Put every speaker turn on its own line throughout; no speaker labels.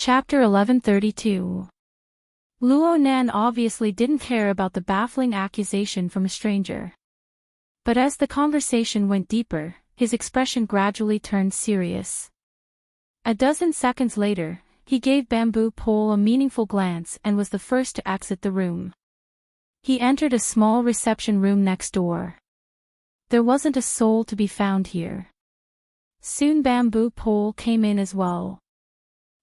Chapter 1132. Luo Nan obviously didn't care about the baffling accusation from a stranger. But as the conversation went deeper, his expression gradually turned serious. A dozen seconds later, he gave Bamboo Pole a meaningful glance and was the first to exit the room. He entered a small reception room next door. There wasn't a soul to be found here. Soon Bamboo Pole came in as well.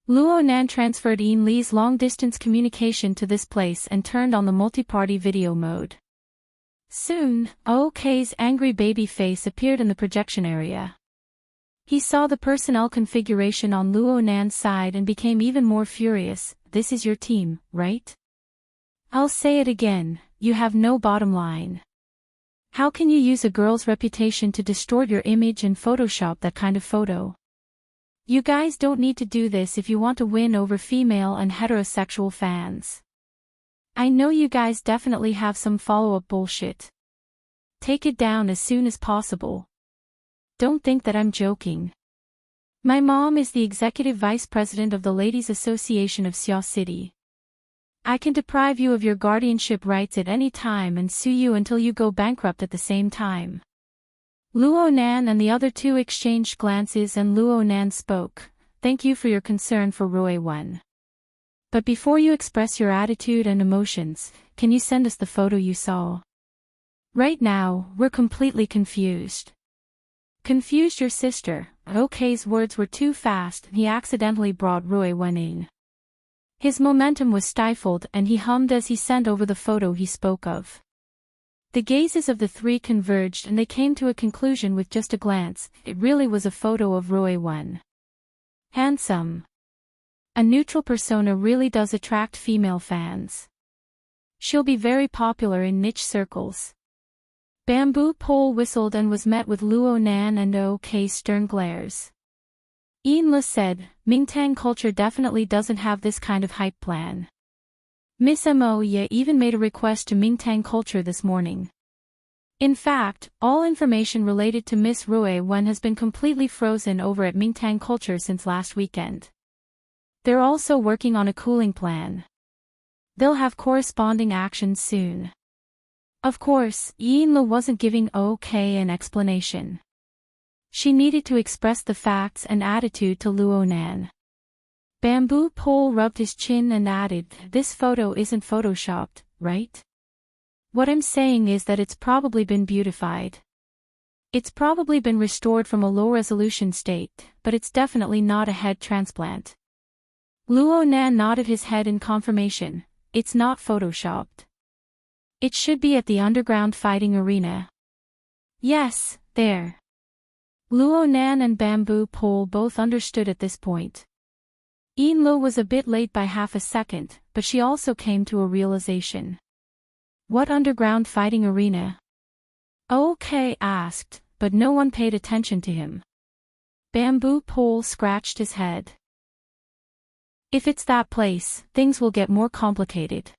Luo Nan transferred Ian Lee's long-distance communication to this place and turned on the multi-party video mode. Soon, OK's angry baby face appeared in the projection area. He saw the personnel configuration on Luo Nan's side and became even more furious. This is your team, right? I'll say it again, you have no bottom line. How can you use a girl's reputation to distort your image and Photoshop that kind of photo? You guys don't need to do this if you want to win over female and heterosexual fans. I know you guys definitely have some follow-up bullshit. Take it down as soon as possible. Don't think that I'm joking. My mom is the executive vice president of the Ladies Association of Xiao City. I can deprive you of your guardianship rights at any time and sue you until you go bankrupt at the same time. Luo Nan and the other two exchanged glances and Luo Nan spoke. Thank you for your concern for Ruiwen. But before you express your attitude and emotions, can you send us the photo you saw? Right now, we're completely confused. Confused your sister. OK's words were too fast and he accidentally brought Ruiwen in. His momentum was stifled and he hummed as he sent over the photo he spoke of. The gazes of the three converged and they came to a conclusion with just a glance. It really was a photo of Ruiwen. Handsome. A neutral persona really does attract female fans. She'll be very popular in niche circles. Bamboo Pole whistled and was met with Luo Nan and OK's stern glares. Ian Le said, Mingtang culture definitely doesn't have this kind of hype plan. Miss Mo Ye even made a request to Mingtang culture this morning. In fact, all information related to Miss Ruiwen has been completely frozen over at Mingtang culture since last weekend. They're also working on a cooling plan. They'll have corresponding actions soon. Of course, Ian Le wasn't giving OK an explanation. She needed to express the facts and attitude to Luo Nan. Bamboo Pole rubbed his chin and added, this photo isn't photoshopped, right? What I'm saying is that it's probably been beautified. It's probably been restored from a low-resolution state, but it's definitely not a head transplant. Luo Nan nodded his head in confirmation. It's not photoshopped. It should be at the underground fighting arena. Yes, there. Luo Nan and Bamboo Pole both understood at this point. Ian Le was a bit late by half a second, but she also came to a realization. What underground fighting arena? OK asked, but no one paid attention to him. Bamboo Pole scratched his head. If it's that place, things will get more complicated.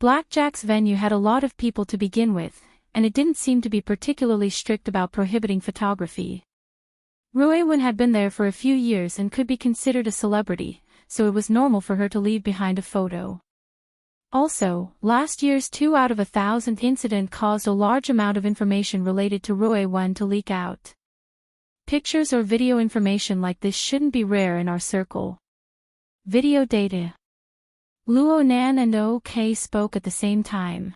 Blackjack's venue had a lot of people to begin with, and it didn't seem to be particularly strict about prohibiting photography. Ruiwen had been there for a few years and could be considered a celebrity, so it was normal for her to leave behind a photo. Also, last year's 2 out of 1,000 incident caused a large amount of information related to Ruiwen to leak out. Pictures or video information like this shouldn't be rare in our circle. Video data. Luo Nan and OK spoke at the same time.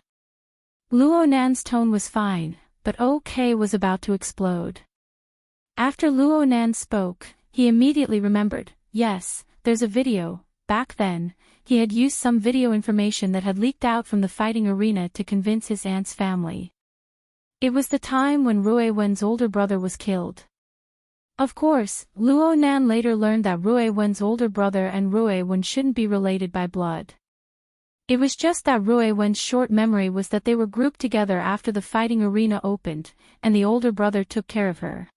Luo Nan's tone was fine, but OK was about to explode. After Luo Nan spoke, he immediately remembered, yes, there's a video. Back then, he had used some video information that had leaked out from the fighting arena to convince his aunt's family. It was the time when Ruiwen's older brother was killed. Of course, Luo Nan later learned that Ruiwen's older brother and Ruiwen shouldn't be related by blood. It was just that Ruiwen's short memory was that they were grouped together after the fighting arena opened, and the older brother took care of her.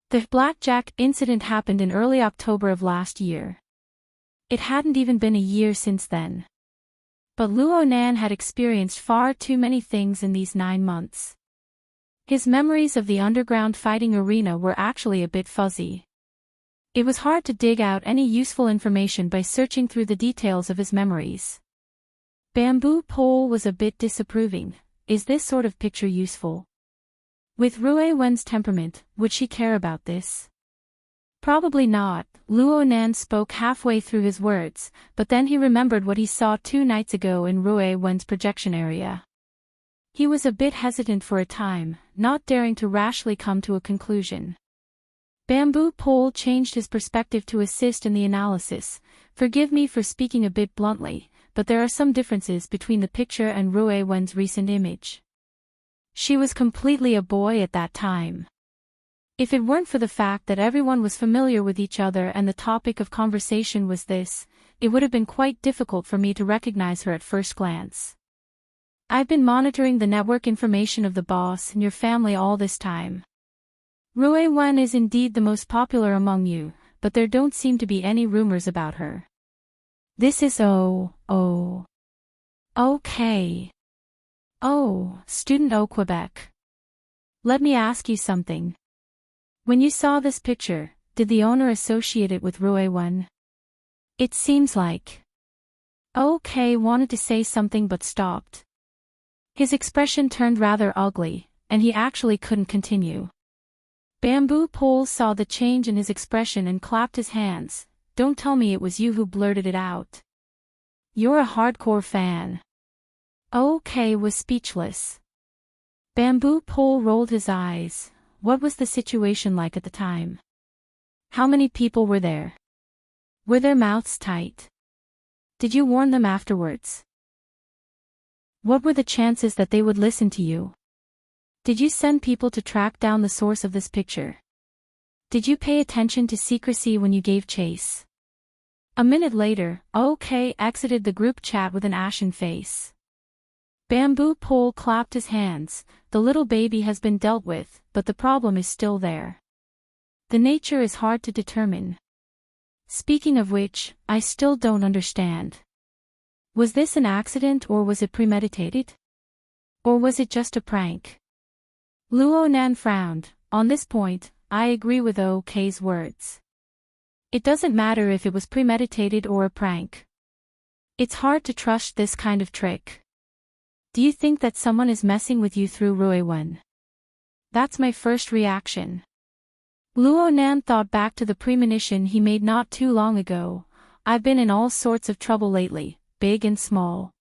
The blackjack incident happened in early October of last year. It hadn't even been a year since then. But Luo Nan had experienced far too many things in these 9 months. His memories of the underground fighting arena were actually a bit fuzzy. It was hard to dig out any useful information by searching through the details of his memories. Bamboo Pole was a bit disapproving. Is this sort of picture useful? With Rue Wen's temperament, would she care about this? Probably not. Luo Nan spoke halfway through his words, but then he remembered what he saw 2 nights ago in Rue Wen's projection area. He was a bit hesitant for a time, not daring to rashly come to a conclusion. Bamboo Pole changed his perspective to assist in the analysis. Forgive me for speaking a bit bluntly, but there are some differences between the picture and Rue Wen's recent image. She was completely a boy at that time. If it weren't for the fact that everyone was familiar with each other and the topic of conversation was this, it would have been quite difficult for me to recognize her at first glance. I've been monitoring the network information of the boss and your family all this time. Rue Wen is indeed the most popular among you, but there don't seem to be any rumors about her. This is okay. Oh, student au Quebec. Let me ask you something. When you saw this picture, did the owner associate it with Rue Wen? It seems like. OK wanted to say something but stopped. His expression turned rather ugly, and he actually couldn't continue. Bamboo Pole saw the change in his expression and clapped his hands. Don't tell me it was you who blurted it out. You're a hardcore fan. OK was speechless. Bamboo Pole rolled his eyes. What was the situation like at the time? How many people were there? Were their mouths tight? Did you warn them afterwards? What were the chances that they would listen to you? Did you send people to track down the source of this picture? Did you pay attention to secrecy when you gave chase? A minute later, OK exited the group chat with an ashen face. Bamboo Pole clapped his hands. The little baby has been dealt with, but the problem is still there. The nature is hard to determine. Speaking of which, I still don't understand. Was this an accident or was it premeditated? Or was it just a prank? Luo Nan frowned. On this point, I agree with OK's words. It doesn't matter if it was premeditated or a prank. It's hard to trust this kind of trick. Do you think that someone is messing with you through Rue Wen? That's my first reaction. Luo Nan thought back to the premonition he made not too long ago. I've been in all sorts of trouble lately, big and small.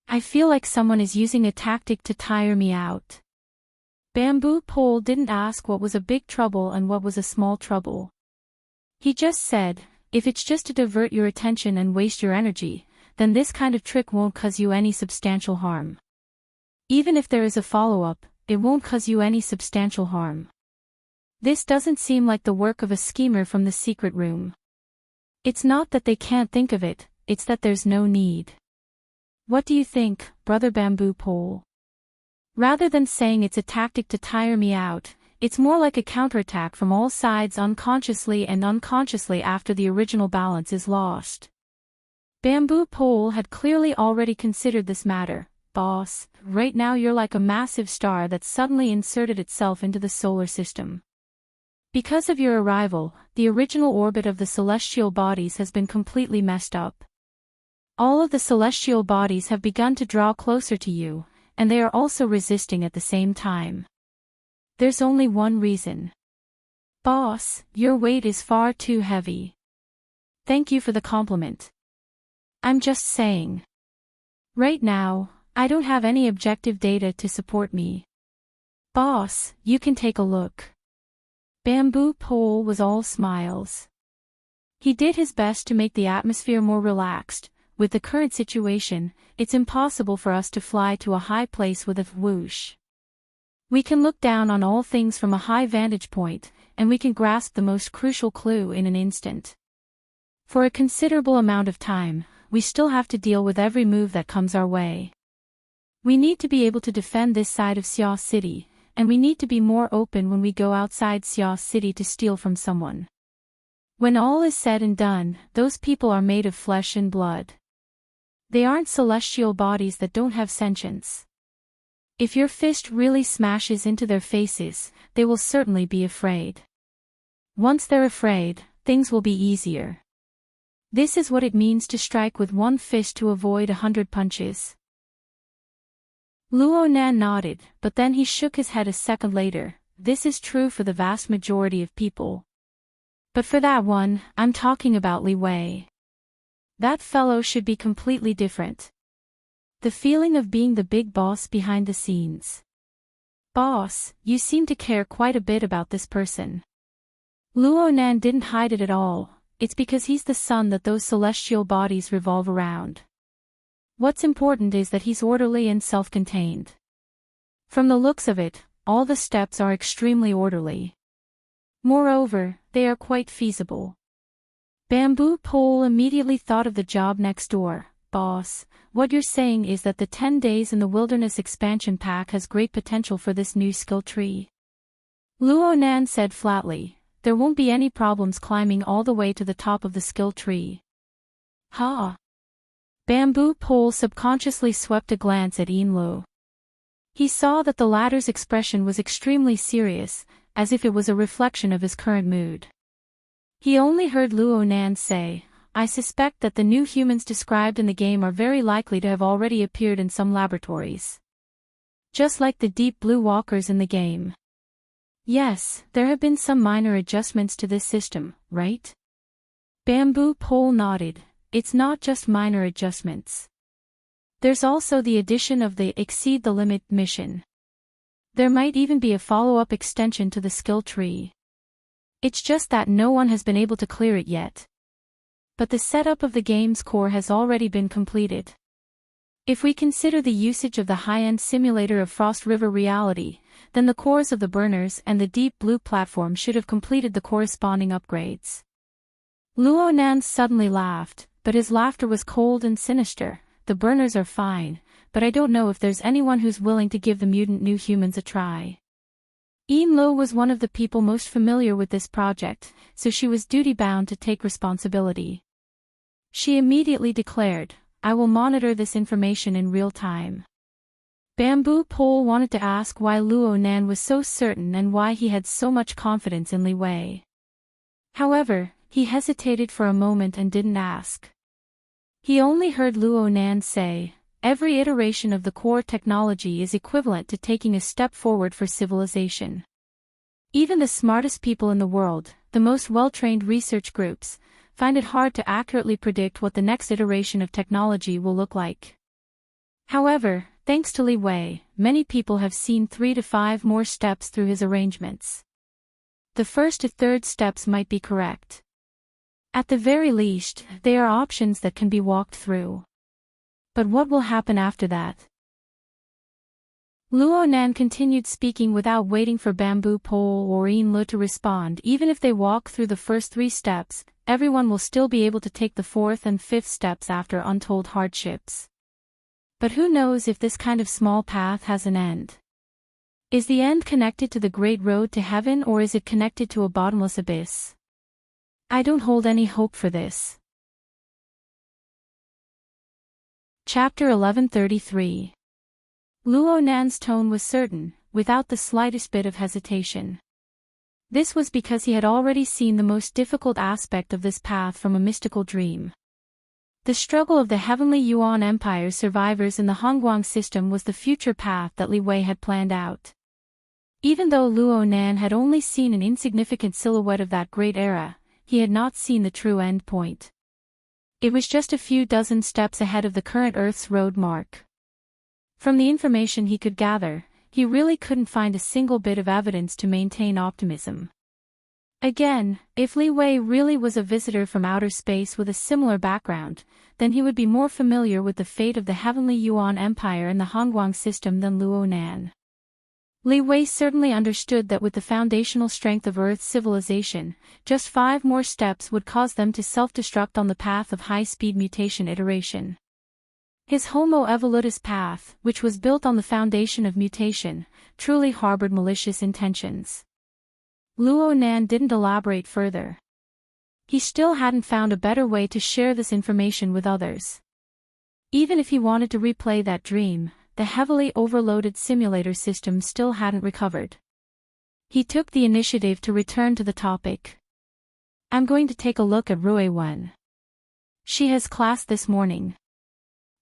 I feel like someone is using a tactic to tire me out. Bamboo Pole didn't ask what was a big trouble and what was a small trouble. He just said, if it's just to divert your attention and waste your energy, then this kind of trick won't cause you any substantial harm. Even if there is a follow-up, it won't cause you any substantial harm. This doesn't seem like the work of a schemer from the secret room. It's not that they can't think of it, it's that there's no need. What do you think, Brother Bamboo Pole? Rather than saying it's a tactic to tire me out, it's more like a counterattack from all sides unconsciously and unconsciously after the original balance is lost. Bamboo Pole had clearly already considered this matter. Boss, right now you're like a massive star that suddenly inserted itself into the solar system. Because of your arrival, the original orbit of the celestial bodies has been completely messed up. All of the celestial bodies have begun to draw closer to you, and they are also resisting at the same time. There's only one reason. Boss, your weight is far too heavy. Thank you for the compliment. I'm just saying. Right now, I don't have any objective data to support me. Boss, you can take a look. Bamboo Pole was all smiles. He did his best to make the atmosphere more relaxed. With the current situation, it's impossible for us to fly to a high place with a whoosh. We can look down on all things from a high vantage point, and we can grasp the most crucial clue in an instant. For a considerable amount of time, we still have to deal with every move that comes our way. We need to be able to defend this side of Xiao City, and we need to be more open when we go outside Xiao City to steal from someone. When all is said and done, those people are made of flesh and blood. They aren't celestial bodies that don't have sentience. If your fist really smashes into their faces, they will certainly be afraid. Once they're afraid, things will be easier. This is what it means to strike with one fist to avoid 100 punches. Luo Nan nodded, but then he shook his head a second later. This is true for the vast majority of people. But for that one, I'm talking about Li Wei. That fellow should be completely different. The feeling of being the big boss behind the scenes. Boss, you seem to care quite a bit about this person. Luo Nan didn't hide it at all. It's because he's the sun that those celestial bodies revolve around. What's important is that he's orderly and self-contained. From the looks of it, all the steps are extremely orderly. Moreover, they are quite feasible. Bamboo Pole immediately thought of the job next door. Boss, what you're saying is that the 10 days in the Wilderness expansion pack has great potential for this new skill tree. Luo Nan said flatly, there won't be any problems climbing all the way to the top of the skill tree. Ha! Bamboo Pole subconsciously swept a glance at Yinlu. He saw that the latter's expression was extremely serious, as if it was a reflection of his current mood. He only heard Luo Nan say, I suspect that the new humans described in the game are very likely to have already appeared in some laboratories. Just like the deep blue walkers in the game. Yes, there have been some minor adjustments to this system, right? Bamboo Pole nodded. It's not just minor adjustments. There's also the addition of the Exceed the Limit mission. There might even be a follow-up extension to the skill tree. It's just that no one has been able to clear it yet. But the setup of the game's core has already been completed. If we consider the usage of the high-end simulator of Frost River reality, then the cores of the burners and the deep blue platform should have completed the corresponding upgrades. Luo Nan suddenly laughed, but his laughter was cold and sinister. The burners are fine, but I don't know if there's anyone who's willing to give the mutant new humans a try. Yinlu was one of the people most familiar with this project, so she was duty-bound to take responsibility. She immediately declared, I will monitor this information in real time. Bamboo Pole wanted to ask why Luo Nan was so certain and why he had so much confidence in Li Wei. However, he hesitated for a moment and didn't ask. He only heard Luo Nan say, every iteration of the core technology is equivalent to taking a step forward for civilization. Even the smartest people in the world, the most well-trained research groups, find it hard to accurately predict what the next iteration of technology will look like. However, thanks to Li Wei, many people have seen 3 to 5 more steps through his arrangements. The first to third steps might be correct. At the very least, they are options that can be walked through. But what will happen after that? Luo Nan continued speaking without waiting for Bamboo Pole or Yinlu to respond. Even if they walk through the first 3 steps, everyone will still be able to take the 4th and 5th steps after untold hardships. But who knows if this kind of small path has an end? Is the end connected to the great road to heaven, or is it connected to a bottomless abyss? I don't hold any hope for this. Chapter 1133. Luo Nan's tone was certain, without the slightest bit of hesitation. This was because he had already seen the most difficult aspect of this path from a mystical dream. The struggle of the Heavenly Yuan Empire's survivors in the Hongguang system was the future path that Li Wei had planned out. Even though Luo Nan had only seen an insignificant silhouette of that great era, he had not seen the true end point. It was just a few dozen steps ahead of the current Earth's road mark. From the information he could gather, he really couldn't find a single bit of evidence to maintain optimism. Again, if Li Wei really was a visitor from outer space with a similar background, then he would be more familiar with the fate of the Heavenly Yuan Empire and the Hongguang system than Luo Nan. Li Wei certainly understood that with the foundational strength of Earth's civilization, just 5 more steps would cause them to self-destruct on the path of high-speed mutation iteration. His Homo evolutus path, which was built on the foundation of mutation, truly harbored malicious intentions. Luo Nan didn't elaborate further. He still hadn't found a better way to share this information with others. Even if he wanted to replay that dream, the heavily overloaded simulator system still hadn't recovered. He took the initiative to return to the topic. I'm going to take a look at Rue-1. She has class this morning.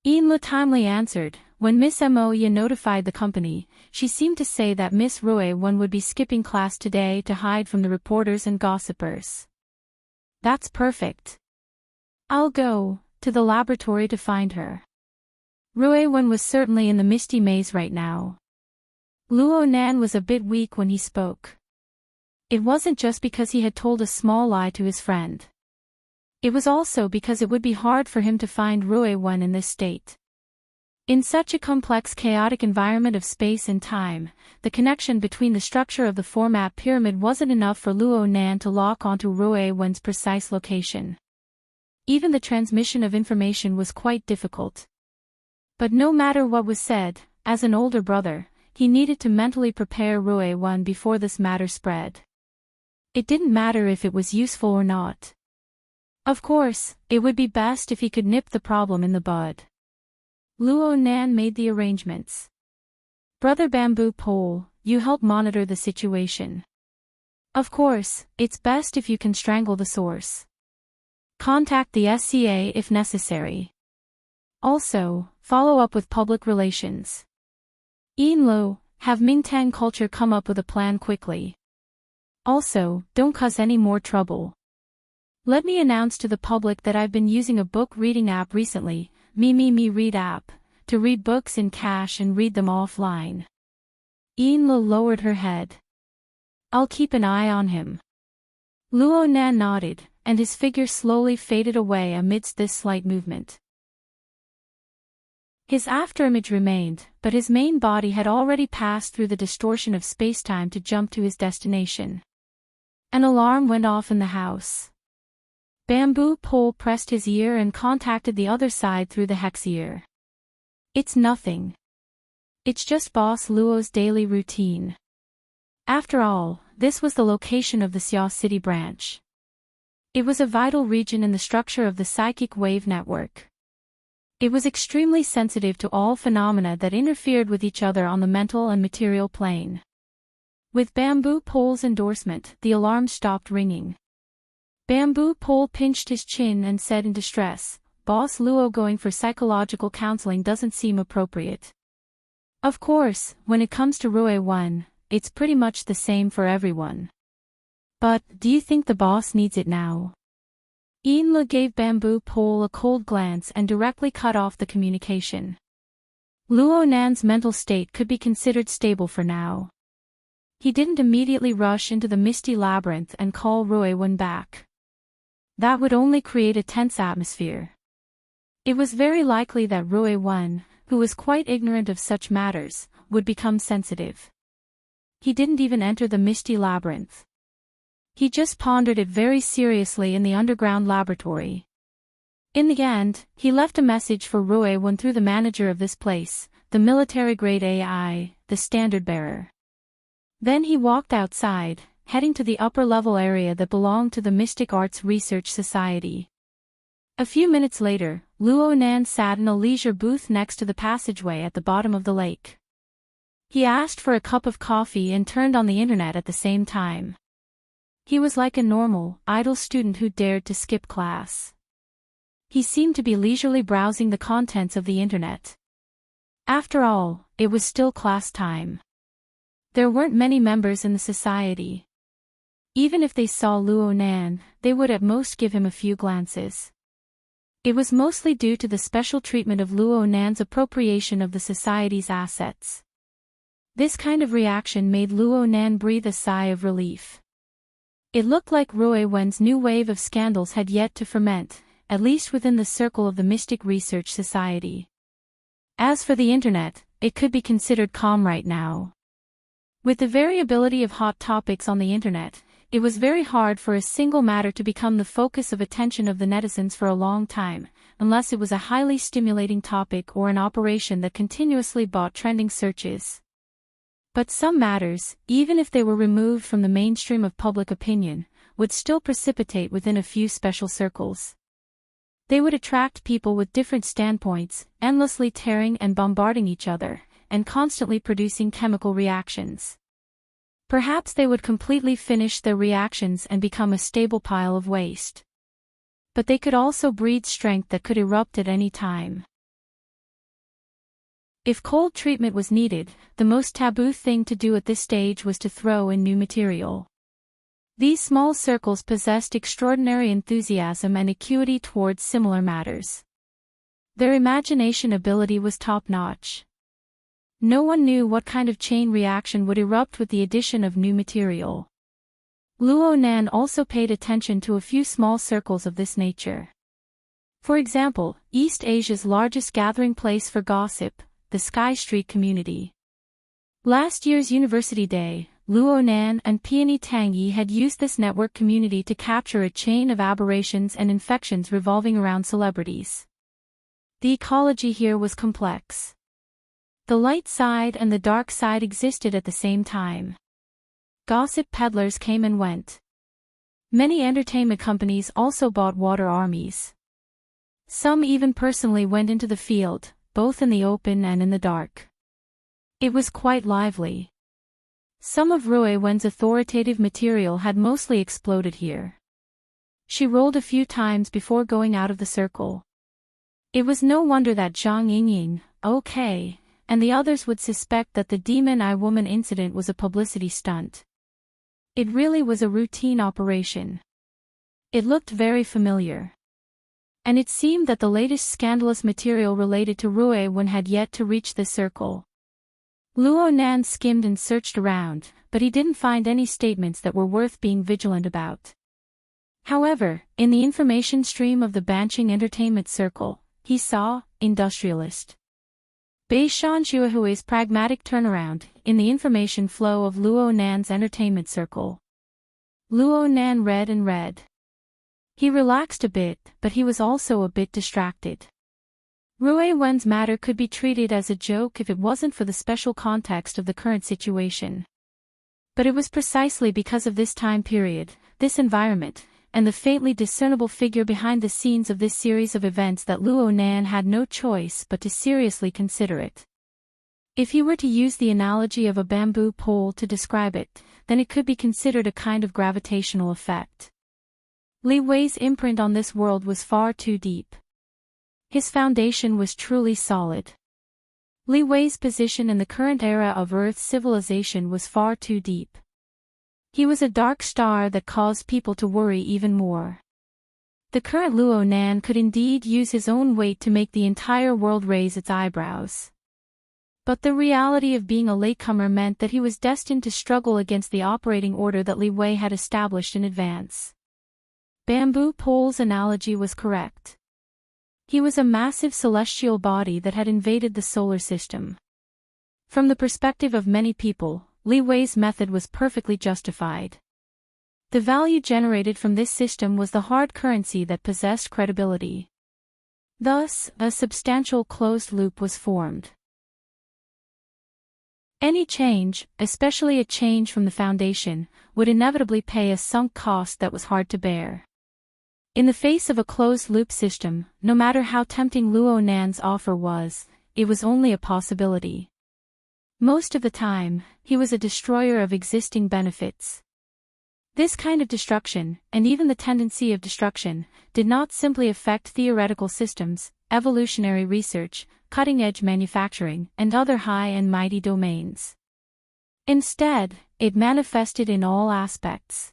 Ian timely answered. When Miss Moya notified the company, she seemed to say that Miss Rue-1 would be skipping class today to hide from the reporters and gossipers. That's perfect. I'll go to the laboratory to find her. Rue-1 was certainly in the misty maze right now. Luo Nan was a bit weak when he spoke. It wasn't just because he had told a small lie to his friend. It was also because it would be hard for him to find Rue-1 in this state. In such a complex chaotic environment of space and time, the connection between the structure of the format pyramid wasn't enough for Luo Nan to lock onto Rue-1's precise location. Even the transmission of information was quite difficult. But no matter what was said, as an older brother, he needed to mentally prepare Rue-1 before this matter spread. It didn't matter if it was useful or not. Of course, it would be best if he could nip the problem in the bud. Luo Nan made the arrangements. Brother Bamboo Pole, you help monitor the situation. Of course, it's best if you can strangle the source. Contact the SCA if necessary. Also, follow up with public relations. Ian Lo, have Mingtang Culture come up with a plan quickly. Also, don't cause any more trouble. Let me announce to the public that I've been using a book reading app recently, Me Read app, to read books in cache and read them offline. Ian Lo lowered her head. I'll keep an eye on him. Luo Nan nodded, and his figure slowly faded away amidst this slight movement. His afterimage remained, but his main body had already passed through the distortion of spacetime to jump to his destination. An alarm went off in the house. Bamboo Pole pressed his ear and contacted the other side through the hex ear. It's nothing. It's just Boss Luo's daily routine. After all, this was the location of the Xia City branch. It was a vital region in the structure of the psychic wave network. It was extremely sensitive to all phenomena that interfered with each other on the mental and material plane. With Bamboo Pole's endorsement, the alarm stopped ringing. Bamboo Pole pinched his chin and said in distress, Boss Luo going for psychological counseling doesn't seem appropriate. Of course, when it comes to Rue-1, it's pretty much the same for everyone. But, do you think the boss needs it now? Ian Le gave Bamboo Pole a cold glance and directly cut off the communication. Luo Nan's mental state could be considered stable for now. He didn't immediately rush into the misty labyrinth and call Rue-1 back. That would only create a tense atmosphere. It was very likely that Rue-1, who was quite ignorant of such matters, would become sensitive. He didn't even enter the misty labyrinth. He just pondered it very seriously in the underground laboratory. In the end, he left a message for Rue-1 through the manager of this place, the military-grade AI, the standard bearer. Then he walked outside, heading to the upper-level area that belonged to the Mystic Arts Research Society. A few minutes later, Luo Nan sat in a leisure booth next to the passageway at the bottom of the lake. He asked for a cup of coffee and turned on the internet at the same time. He was like a normal, idle student who dared to skip class. He seemed to be leisurely browsing the contents of the internet. After all, it was still class time. There weren't many members in the society. Even if they saw Luo Nan, they would at most give him a few glances. It was mostly due to the special treatment of Luo Nan's appropriation of the society's assets. This kind of reaction made Luo Nan breathe a sigh of relief. It looked like Rue-1's new wave of scandals had yet to ferment, at least within the circle of the Mystic Research Society. As for the internet, it could be considered calm right now. With the variability of hot topics on the internet, it was very hard for a single matter to become the focus of attention of the netizens for a long time, unless it was a highly stimulating topic or an operation that continuously bought trending searches. But some matters, even if they were removed from the mainstream of public opinion, would still precipitate within a few special circles. They would attract people with different standpoints, endlessly tearing and bombarding each other, and constantly producing chemical reactions. Perhaps they would completely finish their reactions and become a stable pile of waste. But they could also breed strength that could erupt at any time. If cold treatment was needed, the most taboo thing to do at this stage was to throw in new material. These small circles possessed extraordinary enthusiasm and acuity towards similar matters. Their imagination ability was top-notch. No one knew what kind of chain reaction would erupt with the addition of new material. Luo Nan also paid attention to a few small circles of this nature. For example, East Asia's largest gathering place for gossip, the Sky Street community. Last year's University Day, Luo Nan and Peony Tangyi had used this network community to capture a chain of aberrations and infections revolving around celebrities. The ecology here was complex. The light side and the dark side existed at the same time. Gossip peddlers came and went. Many entertainment companies also bought water armies. Some even personally went into the field, both in the open and in the dark. It was quite lively. Some of Rui Wen's authoritative material had mostly exploded here. She rolled a few times before going out of the circle. It was no wonder that Zhang Yingying, okay, and the others would suspect that the Demon Eye Woman incident was a publicity stunt. It really was a routine operation. It looked very familiar. And it seemed that the latest scandalous material related to Rui Wen had yet to reach the circle. Luo Nan skimmed and searched around, but he didn't find any statements that were worth being vigilant about. However, in the information stream of the Banqing Entertainment Circle, he saw, industrialist. Bei Shanjuehui's pragmatic turnaround, in the information flow of Luo Nan's entertainment circle. Luo Nan read and read. He relaxed a bit, but he was also a bit distracted. Rui Wen's matter could be treated as a joke if it wasn't for the special context of the current situation. But it was precisely because of this time period, this environment, and the faintly discernible figure behind the scenes of this series of events that Luo Nan had no choice but to seriously consider it. If he were to use the analogy of a bamboo pole to describe it, then it could be considered a kind of gravitational effect. Li Wei's imprint on this world was far too deep. His foundation was truly solid. Li Wei's position in the current era of Earth's civilization was far too deep. He was a dark star that caused people to worry even more. The current Luo Nan could indeed use his own weight to make the entire world raise its eyebrows. But the reality of being a latecomer meant that he was destined to struggle against the operating order that Li Wei had established in advance. Bamboo pole's analogy was correct. He was a massive celestial body that had invaded the solar system. From the perspective of many people, Li Wei's method was perfectly justified. The value generated from this system was the hard currency that possessed credibility. Thus, a substantial closed loop was formed. Any change, especially a change from the foundation, would inevitably pay a sunk cost that was hard to bear. In the face of a closed-loop system, no matter how tempting Luo Nan's offer was, it was only a possibility. Most of the time, he was a destroyer of existing benefits. This kind of destruction, and even the tendency of destruction, did not simply affect theoretical systems, evolutionary research, cutting-edge manufacturing, and other high and mighty domains. Instead, it manifested in all aspects.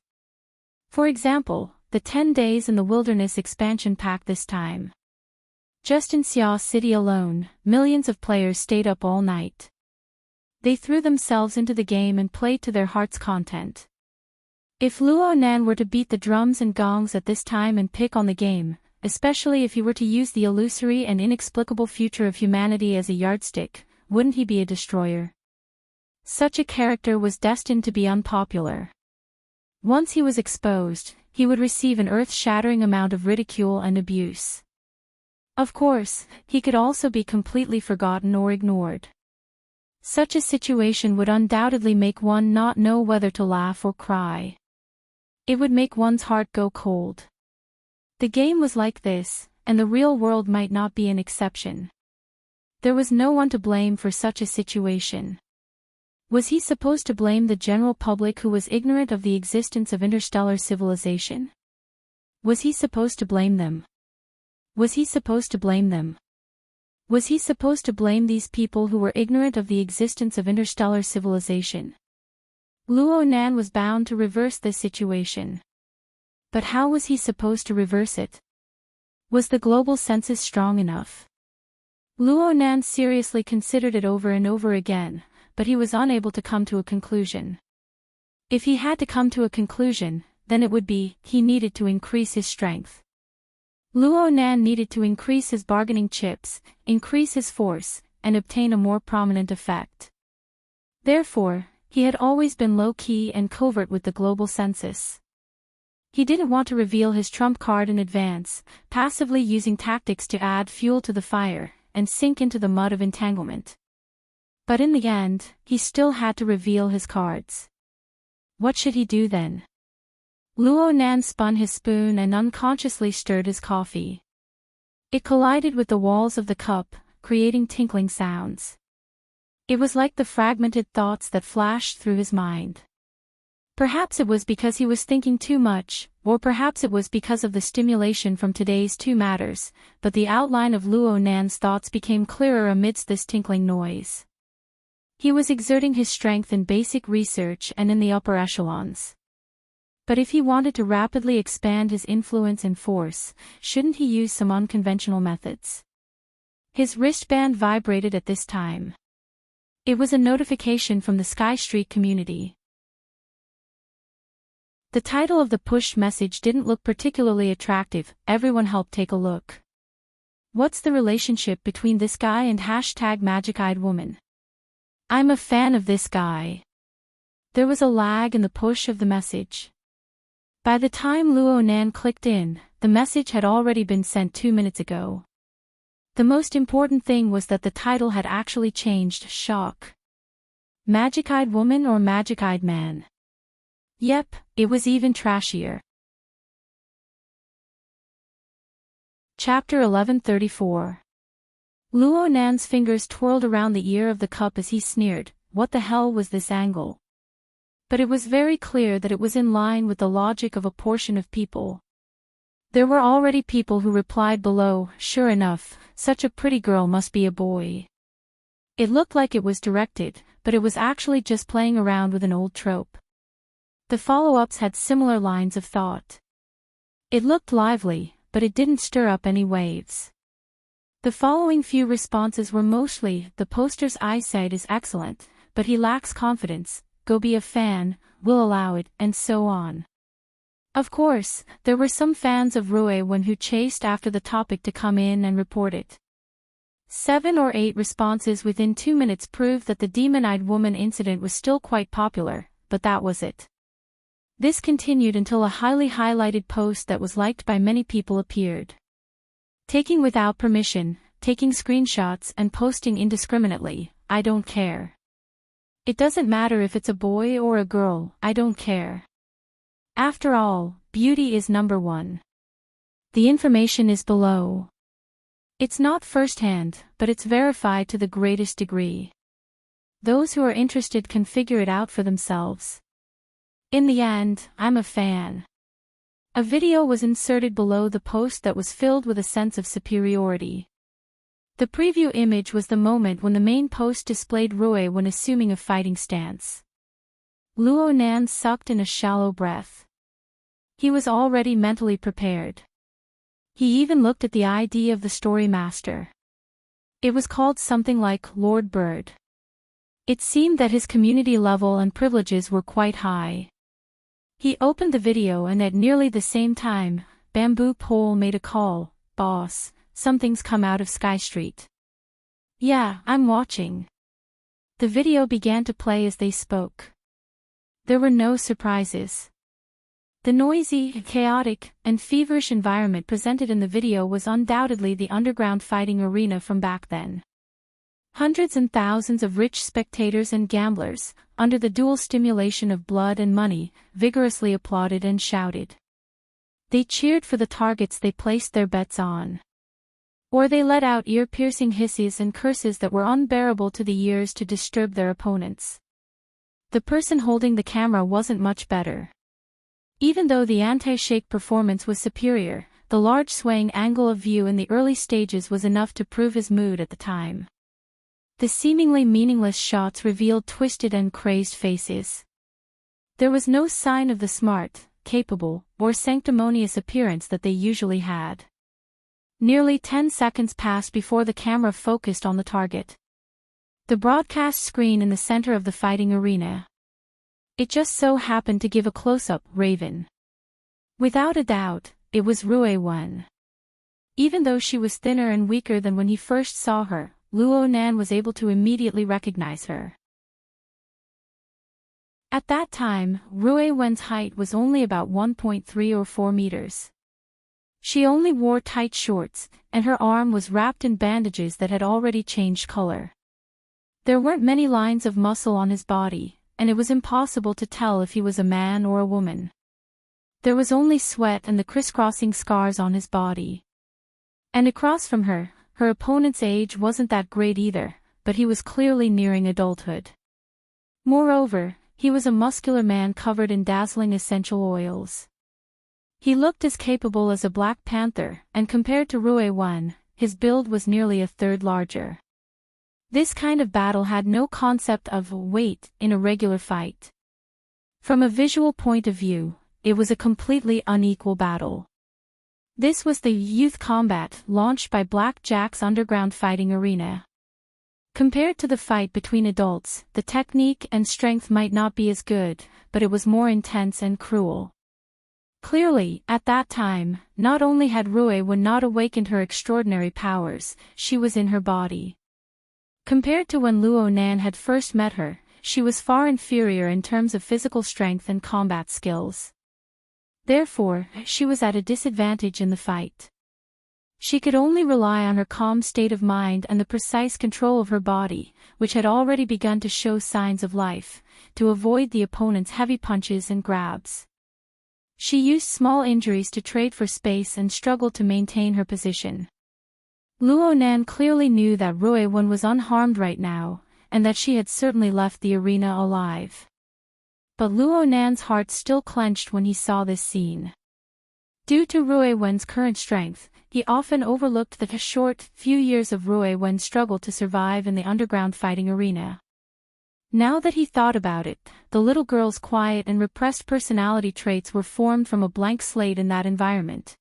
For example, the 10 Days in the Wilderness expansion pack this time. Just in Xia City alone, millions of players stayed up all night. They threw themselves into the game and played to their heart's content. If Luo Nan were to beat the drums and gongs at this time and pick on the game, especially if he were to use the illusory and inexplicable future of humanity as a yardstick, wouldn't he be a destroyer? Such a character was destined to be unpopular. Once he was exposed, he would receive an earth-shattering amount of ridicule and abuse. Of course, he could also be completely forgotten or ignored. Such a situation would undoubtedly make one not know whether to laugh or cry. It would make one's heart go cold. The game was like this, and the real world might not be an exception. There was no one to blame for such a situation. Was he supposed to blame the general public who was ignorant of the existence of interstellar civilization? Was he supposed to blame them? Was he supposed to blame them? Was he supposed to blame these people who were ignorant of the existence of interstellar civilization? Luo Nan was bound to reverse this situation. But how was he supposed to reverse it? Was the global census strong enough? Luo Nan seriously considered it over and over again, but he was unable to come to a conclusion. If he had to come to a conclusion, then it would be, he needed to increase his strength. Luo Nan needed to increase his bargaining chips, increase his force, and obtain a more prominent effect. Therefore, he had always been low-key and covert with the global census. He didn't want to reveal his trump card in advance, passively using tactics to add fuel to the fire, and sink into the mud of entanglement. But in the end, he still had to reveal his cards. What should he do then? Luo Nan spun his spoon and unconsciously stirred his coffee. It collided with the walls of the cup, creating tinkling sounds. It was like the fragmented thoughts that flashed through his mind. Perhaps it was because he was thinking too much, or perhaps it was because of the stimulation from today's two matters, but the outline of Luo Nan's thoughts became clearer amidst this tinkling noise. He was exerting his strength in basic research and in the upper echelons. But if he wanted to rapidly expand his influence and force, shouldn't he use some unconventional methods? His wristband vibrated at this time. It was a notification from the Sky Street community. The title of the push message didn't look particularly attractive. Everyone helped take a look. What's the relationship between this guy and #magic-eyed woman? I'm a fan of this guy. There was a lag in the push of the message. By the time Luo Nan clicked in, the message had already been sent 2 minutes ago. The most important thing was that the title had actually changed. Shock. Magic-eyed woman or magic-eyed man? Yep, it was even trashier. Chapter 1134. Luo Nan's fingers twirled around the ear of the cup as he sneered, what the hell was this angle? But it was very clear that it was in line with the logic of a portion of people. There were already people who replied below, sure enough, such a pretty girl must be a boy. It looked like it was directed, but it was actually just playing around with an old trope. The follow-ups had similar lines of thought. It looked lively, but it didn't stir up any waves. The following few responses were mostly, the poster's eyesight is excellent, but he lacks confidence, go be a fan, we'll allow it, and so on. Of course, there were some fans of Rue Wen who chased after the topic to come in and report it. 7 or 8 responses within 2 minutes proved that the demon-eyed woman incident was still quite popular, but that was it. This continued until a highly highlighted post that was liked by many people appeared. Taking without permission, taking screenshots and posting indiscriminately, I don't care. It doesn't matter if it's a boy or a girl, I don't care. After all, beauty is number one. The information is below. It's not first-hand, but it's verified to the greatest degree. Those who are interested can figure it out for themselves. In the end, I'm a fan. A video was inserted below the post that was filled with a sense of superiority. The preview image was the moment when the main post displayed Rue when assuming a fighting stance. Luo Nan sucked in a shallow breath. He was already mentally prepared. He even looked at the ID of the story master. It was called something like Lord Bird. It seemed that his community level and privileges were quite high. He opened the video and at nearly the same time, Bamboo Pole made a call, boss, something's come out of Sky Street. Yeah, I'm watching. The video began to play as they spoke. There were no surprises. The noisy, chaotic, and feverish environment presented in the video was undoubtedly the underground fighting arena from back then. Hundreds and thousands of rich spectators and gamblers, under the dual stimulation of blood and money, vigorously applauded and shouted. They cheered for the targets they placed their bets on. Or they let out ear-piercing hisses and curses that were unbearable to the ears to disturb their opponents. The person holding the camera wasn't much better. Even though the anti-shake performance was superior, the large swaying angle of view in the early stages was enough to prove his mood at the time. The seemingly meaningless shots revealed twisted and crazed faces. There was no sign of the smart, capable, or sanctimonious appearance that they usually had. Nearly 10 seconds passed before the camera focused on the target. The broadcast screen in the center of the fighting arena. It just so happened to give a close-up, Raven. Without a doubt, it was Ruowen. Even though she was thinner and weaker than when he first saw her, Luo Nan was able to immediately recognize her. At that time, Ruowen's height was only about 1.3 or 4 meters. She only wore tight shorts, and her arm was wrapped in bandages that had already changed color. There weren't many lines of muscle on his body, and it was impossible to tell if he was a man or a woman. There was only sweat and the crisscrossing scars on his body. And across from her, her opponent's age wasn't that great either, but he was clearly nearing adulthood. Moreover, he was a muscular man covered in dazzling essential oils. He looked as capable as a Black Panther, and compared to Ruowen, his build was nearly a third larger. This kind of battle had no concept of weight in a regular fight. From a visual point of view, it was a completely unequal battle. This was the youth combat launched by Black Jack's underground fighting arena. Compared to the fight between adults, the technique and strength might not be as good, but it was more intense and cruel. Clearly, at that time, not only had Ruowen not awakened her extraordinary powers, she was in her body. Compared to when Luo Nan had first met her, she was far inferior in terms of physical strength and combat skills. Therefore, she was at a disadvantage in the fight. She could only rely on her calm state of mind and the precise control of her body, which had already begun to show signs of life, to avoid the opponent's heavy punches and grabs. She used small injuries to trade for space and struggled to maintain her position. Luo Nan clearly knew that Ruowen was unharmed right now, and that she had certainly left the arena alive. But Luo Nan's heart still clenched when he saw this scene. Due to Ruowen's current strength, he often overlooked the short few years of Ruowen's struggle to survive in the underground fighting arena. Now that he thought about it, the little girl's quiet and repressed personality traits were formed from a blank slate in that environment.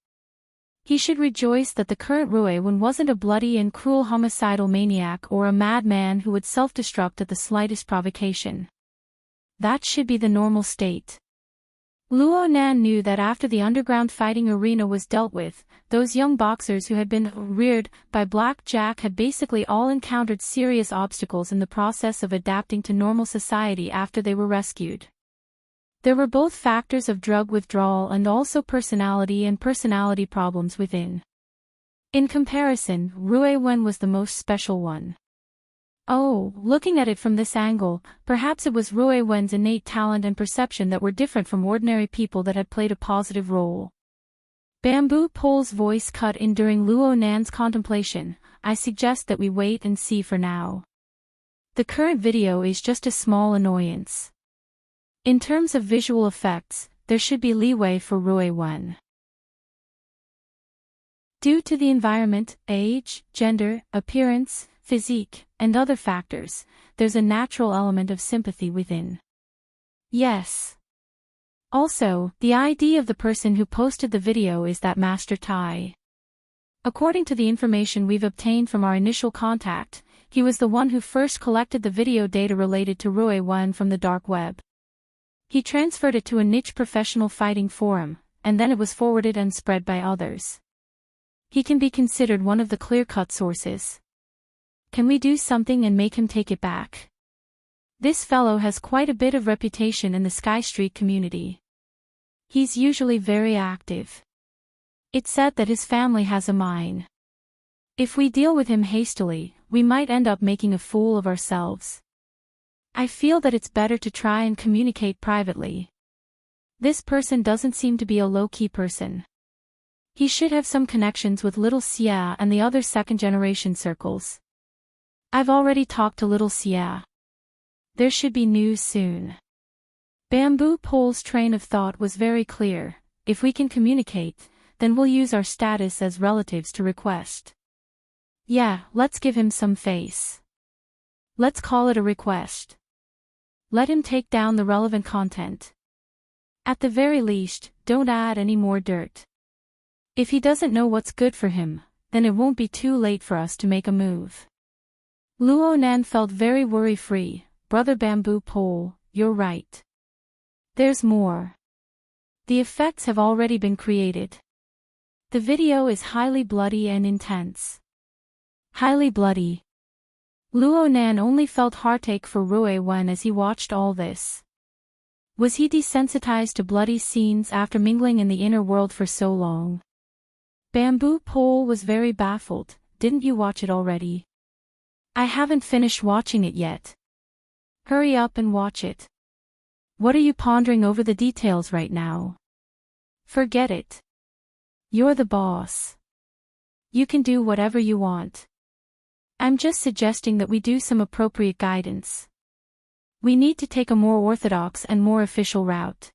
He should rejoice that the current Ruowen wasn't a bloody and cruel homicidal maniac or a madman who would self-destruct at the slightest provocation. That should be the normal state. Luo Nan knew that after the underground fighting arena was dealt with, those young boxers who had been reared by Black Jack had basically all encountered serious obstacles in the process of adapting to normal society after they were rescued. There were both factors of drug withdrawal and also personality problems within. In comparison, Ruowen was the most special one. Oh, looking at it from this angle, perhaps it was Ruowen's innate talent and perception that were different from ordinary people that had played a positive role. Bamboo Pole's voice cut in during Luo Nan's contemplation. I suggest that we wait and see for now. The current video is just a small annoyance. In terms of visual effects, there should be leeway for Ruowen. Due to the environment, age, gender, appearance, physique, and other factors, there's a natural element of sympathy within. Yes. Also, the ID of the person who posted the video is that Master Tai. According to the information we've obtained from our initial contact, he was the one who first collected the video data related to Ruowen from the dark web. He transferred it to a niche professional fighting forum, and then it was forwarded and spread by others. He can be considered one of the clear-cut sources. Can we do something and make him take it back? This fellow has quite a bit of reputation in the Sky Street community. He's usually very active. It's said that his family has a mine. If we deal with him hastily, we might end up making a fool of ourselves. I feel that it's better to try and communicate privately. This person doesn't seem to be a low-key person. He should have some connections with Little Xia and the other second-generation circles. I've already talked to Little Xia. There should be news soon. Bamboo Pole's train of thought was very clear. If we can communicate, then we'll use our status as relatives to request. Yeah, let's give him some face. Let's call it a request. Let him take down the relevant content. At the very least, don't add any more dirt. If he doesn't know what's good for him, then it won't be too late for us to make a move. Luo Nan felt very worry-free. Brother Bamboo Pole, you're right. There's more. The effects have already been created. The video is highly bloody and intense. Highly bloody. Luo Nan only felt heartache for Rui Wen as he watched all this. Was he desensitized to bloody scenes after mingling in the inner world for so long? Bamboo Pole was very baffled. Didn't you watch it already? I haven't finished watching it yet. Hurry up and watch it. What are you pondering over the details right now? Forget it. You're the boss. You can do whatever you want. I'm just suggesting that we do some appropriate guidance. We need to take a more orthodox and more official route.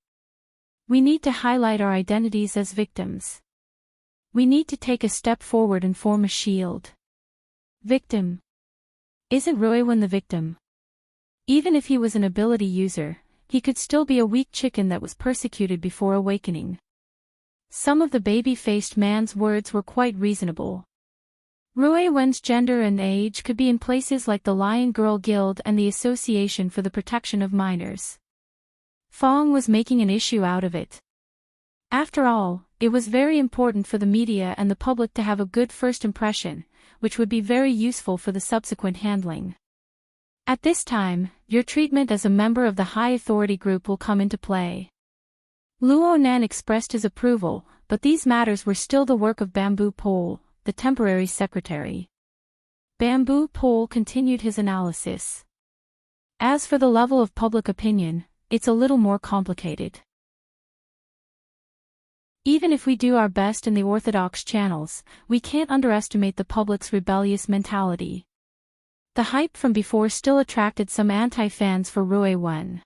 We need to highlight our identities as victims. We need to take a step forward and form a shield. Victim. Isn't Ruiwen the victim? Even if he was an ability user, he could still be a weak chicken that was persecuted before awakening. Some of the baby-faced man's words were quite reasonable. Ruiwen's gender and age could be in places like the Lion Girl Guild and the Association for the Protection of Minors. Fong was making an issue out of it. After all, it was very important for the media and the public to have a good first impression, which would be very useful for the subsequent handling. At this time, your treatment as a member of the high authority group will come into play. Luo Nan expressed his approval, but these matters were still the work of Bamboo Pole, the temporary secretary. Bamboo Pole continued his analysis. As for the level of public opinion, it's a little more complicated. Even if we do our best in the orthodox channels, we can't underestimate the public's rebellious mentality. The hype from before still attracted some anti-fans for Ruiwen.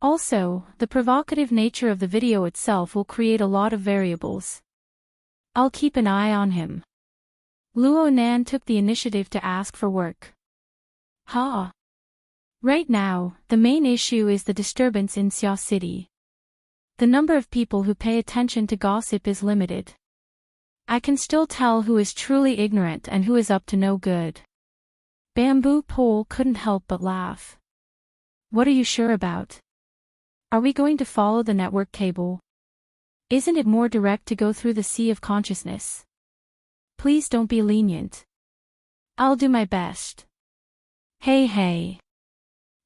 Also, the provocative nature of the video itself will create a lot of variables. I'll keep an eye on him. Luo Nan took the initiative to ask for work. Right now, the main issue is the disturbance in Xia City. The number of people who pay attention to gossip is limited. I can still tell who is truly ignorant and who is up to no good. Bamboo Pole couldn't help but laugh. What are you sure about? Are we going to follow the network cable? Isn't it more direct to go through the sea of consciousness? Please don't be lenient. I'll do my best. Hey.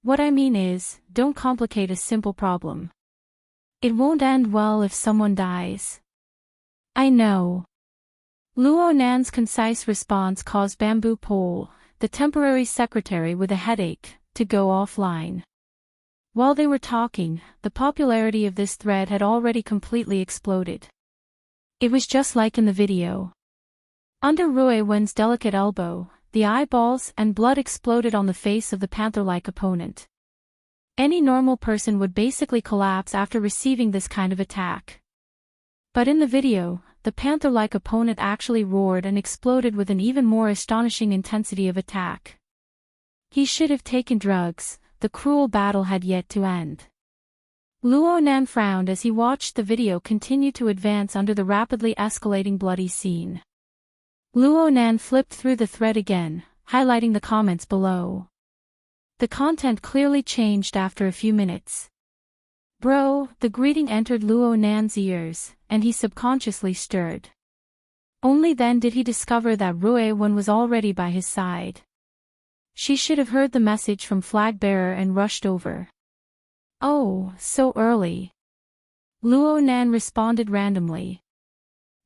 What I mean is, don't complicate a simple problem. It won't end well if someone dies. I know. Luo Nan's concise response caused Bamboo Pole, the temporary secretary with a headache, to go offline. While they were talking, the popularity of this thread had already completely exploded. It was just like in the video. Under Ruiwen's delicate elbow, the eyeballs and blood exploded on the face of the panther-like opponent. Any normal person would basically collapse after receiving this kind of attack. But in the video, the panther-like opponent actually roared and exploded with an even more astonishing intensity of attack. He should have taken drugs. The cruel battle had yet to end. Luo Nan frowned as he watched the video continue to advance under the rapidly escalating bloody scene. Luo Nan flipped through the thread again, highlighting the comments below. The content clearly changed after a few minutes. Bro, the greeting entered Luo Nan's ears, and he subconsciously stirred. Only then did he discover that Ruiwen was already by his side. She should have heard the message from flag bearer and rushed over. Oh, so early. Luo Nan responded randomly.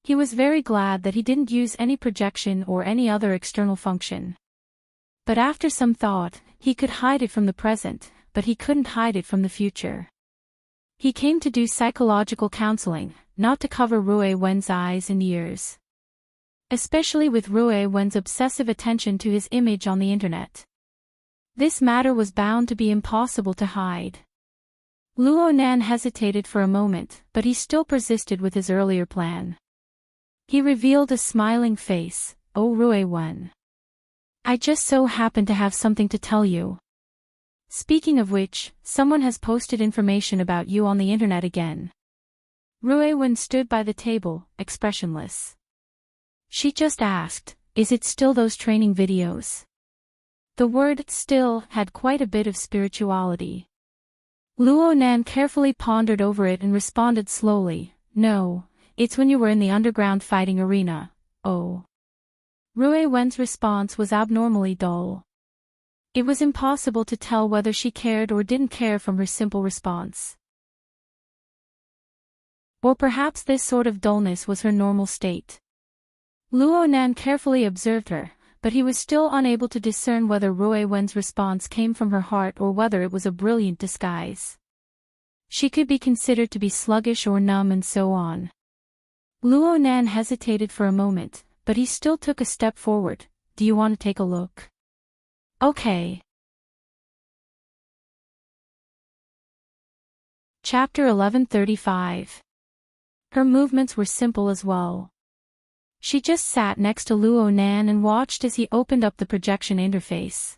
He was very glad that he didn't use any projection or any other external function. But after some thought, he could hide it from the present, but he couldn't hide it from the future. He came to do psychological counseling, not to cover Ruiwen's eyes and ears. Especially with Ruiwen's obsessive attention to his image on the internet. This matter was bound to be impossible to hide. Luo Nan hesitated for a moment, but he still persisted with his earlier plan. He revealed a smiling face. "Oh Rui-wen. I just so happen to have something to tell you. Speaking of which, someone has posted information about you on the internet again." Rui-wen stood by the table, expressionless. She just asked, "Is it still those training videos?" The word "still" had quite a bit of spirituality. Luo Nan carefully pondered over it and responded slowly, "No, it's when you were in the underground fighting arena." "Oh." Rui-wen's response was abnormally dull. It was impossible to tell whether she cared or didn't care from her simple response. Or perhaps this sort of dullness was her normal state. Luo Nan carefully observed her, but he was still unable to discern whether Rui-wen's response came from her heart or whether it was a brilliant disguise. She could be considered to be sluggish or numb and so on. Luo Nan hesitated for a moment, but he still took a step forward. "Do you want to take a look?" "Okay." Chapter 1135. Her movements were simple as well. She just sat next to Luo Nan and watched as he opened up the projection interface.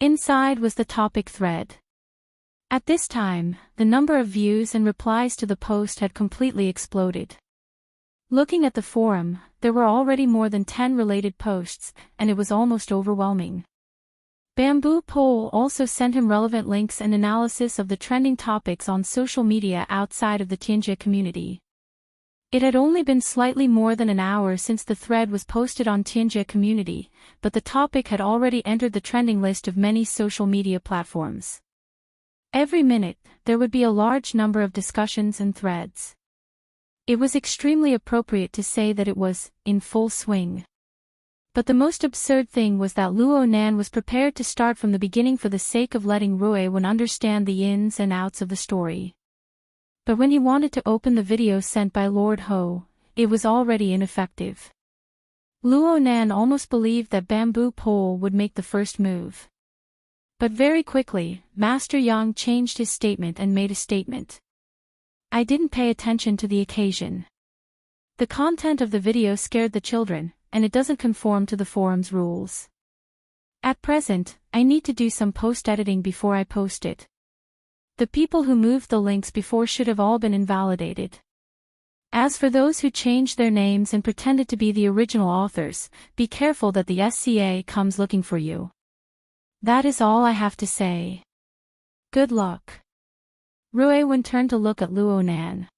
Inside was the topic thread. At this time, the number of views and replies to the post had completely exploded. Looking at the forum, there were already more than 10 related posts, and it was almost overwhelming. Bamboo Poll also sent him relevant links and analysis of the trending topics on social media outside of the Tianjia community. It had only been slightly more than an hour since the thread was posted on Tianjia community, but the topic had already entered the trending list of many social media platforms. Every minute, there would be a large number of discussions and threads. It was extremely appropriate to say that it was in full swing. But the most absurd thing was that Luo Nan was prepared to start from the beginning for the sake of letting Rui-wen understand the ins and outs of the story. But when he wanted to open the video sent by Lord Ho, it was already ineffective. Luo Nan almost believed that Bamboo Poll would make the first move. But very quickly, Master Yang changed his statement and made a statement. "I didn't pay attention to the occasion. The content of the video scared the children, and it doesn't conform to the forum's rules. At present, I need to do some post-editing before I post it. The people who moved the links before should have all been invalidated. As for those who changed their names and pretended to be the original authors, be careful that the SCA comes looking for you. That is all I have to say. Good luck." Rui-wen turned to look at Luo Nan.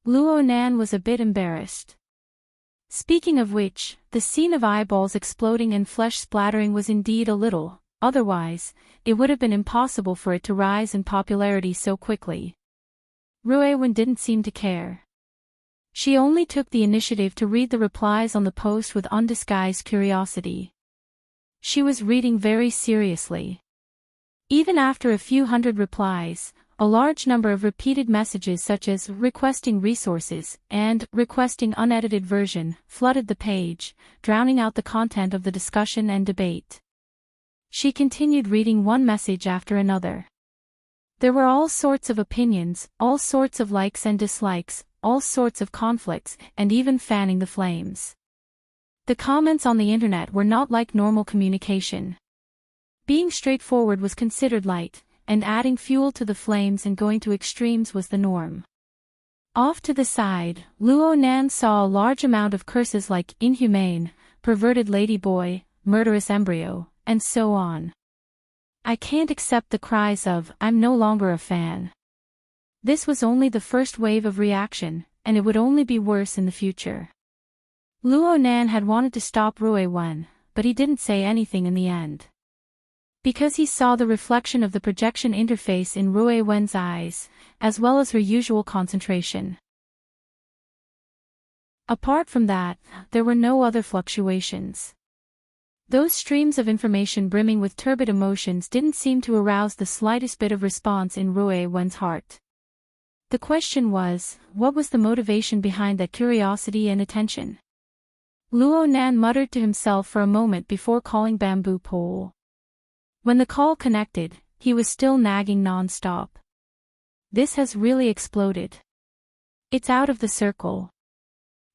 Luo Nan was a bit embarrassed. Speaking of which, the scene of eyeballs exploding and flesh splattering was indeed a little. Otherwise, it would have been impossible for it to rise in popularity so quickly. Rui-wen didn't seem to care. She only took the initiative to read the replies on the post with undisguised curiosity. She was reading very seriously. Even after a few hundred replies, a large number of repeated messages such as "requesting resources" and "requesting unedited version" flooded the page, drowning out the content of the discussion and debate. She continued reading one message after another. There were all sorts of opinions, all sorts of likes and dislikes, all sorts of conflicts, and even fanning the flames. The comments on the internet were not like normal communication. Being straightforward was considered light, and adding fuel to the flames and going to extremes was the norm. Off to the side, Luo Nan saw a large amount of curses like "inhumane," "perverted ladyboy," "murderous embryo," and so on. I can't accept the cries of "I'm no longer a fan." This was only the first wave of reaction, and it would only be worse in the future. Luo Nan had wanted to stop Rui-wen, but he didn't say anything in the end. Because he saw the reflection of the projection interface in Rui-wen's eyes, as well as her usual concentration. Apart from that, there were no other fluctuations. Those streams of information brimming with turbid emotions didn't seem to arouse the slightest bit of response in Rui-wen's heart. The question was, what was the motivation behind that curiosity and attention? Luo Nan muttered to himself for a moment before calling Bamboo Poll. When the call connected, he was still nagging non-stop. This has really exploded. It's out of the circle.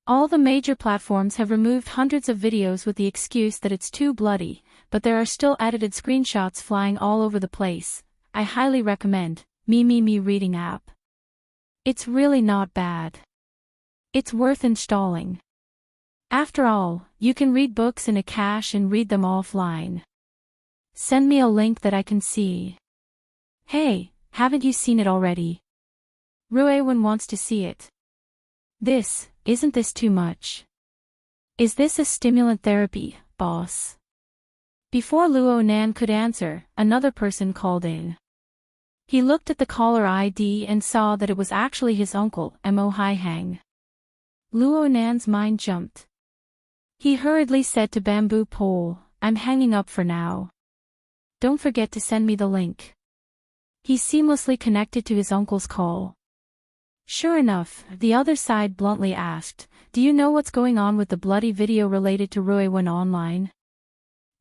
All the major platforms have removed hundreds of videos with the excuse that it's too bloody, but there are still edited screenshots flying all over the place. I highly recommend Me reading app. It's really not bad. It's worth installing. After all, you can read books in a cache and read them offline. Send me a link that I can see. Hey, haven't you seen it already? Ruewen wants to see it. Isn't this too much? Is this a stimulant therapy, boss? Before Luo Nan could answer, another person called in. He looked at the caller ID and saw that it was actually his uncle, Mo Haihang. Luo Nan's mind jumped. He hurriedly said to Bamboo Pole, I'm hanging up for now. Don't forget to send me the link. He seamlessly connected to his uncle's call. Sure enough, the other side bluntly asked, do you know what's going on with the bloody video related to Ruewen online?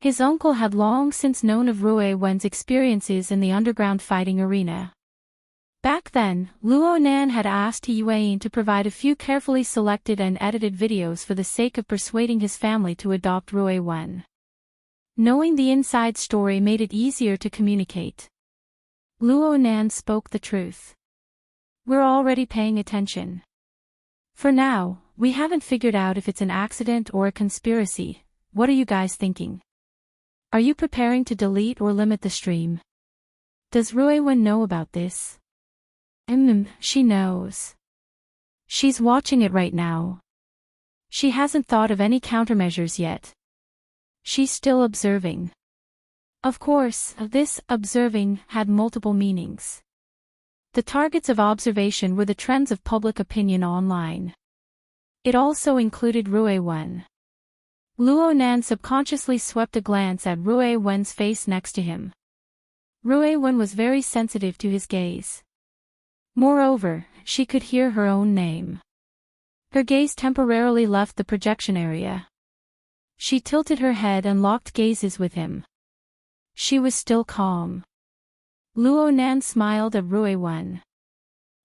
His uncle had long since known of Ruewen's experiences in the underground fighting arena. Back then, Luo Nan had asked Yuan to provide a few carefully selected and edited videos for the sake of persuading his family to adopt Ruewen. Knowing the inside story made it easier to communicate. Luo Nan spoke the truth. We're already paying attention. For now, we haven't figured out if it's an accident or a conspiracy. What are you guys thinking? Are you preparing to delete or limit the stream? Does Ruewen know about this? She knows. She's watching it right now. She hasn't thought of any countermeasures yet. She's still observing. Of course, this observing had multiple meanings. The targets of observation were the trends of public opinion online. It also included Ruewen. Luo Nan subconsciously swept a glance at Ruewen's face next to him. Ruewen was very sensitive to his gaze. Moreover, she could hear her own name. Her gaze temporarily left the projection area. She tilted her head and locked gazes with him. She was still calm. Luo Nan smiled at Ruewen.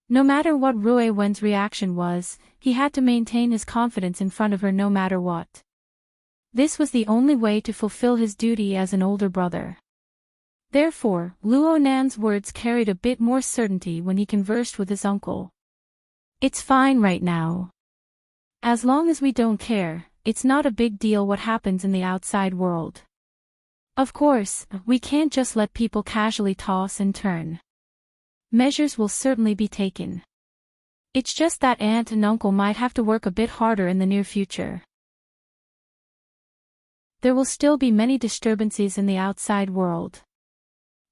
No matter what Ruewen's reaction was, he had to maintain his confidence in front of her no matter what. This was the only way to fulfill his duty as an older brother. Therefore, Luo Nan's words carried a bit more certainty when he conversed with his uncle. It's fine right now. As long as we don't care, it's not a big deal what happens in the outside world. Of course, we can't just let people casually toss and turn. Measures will certainly be taken. It's just that aunt and uncle might have to work a bit harder in the near future. There will still be many disturbances in the outside world.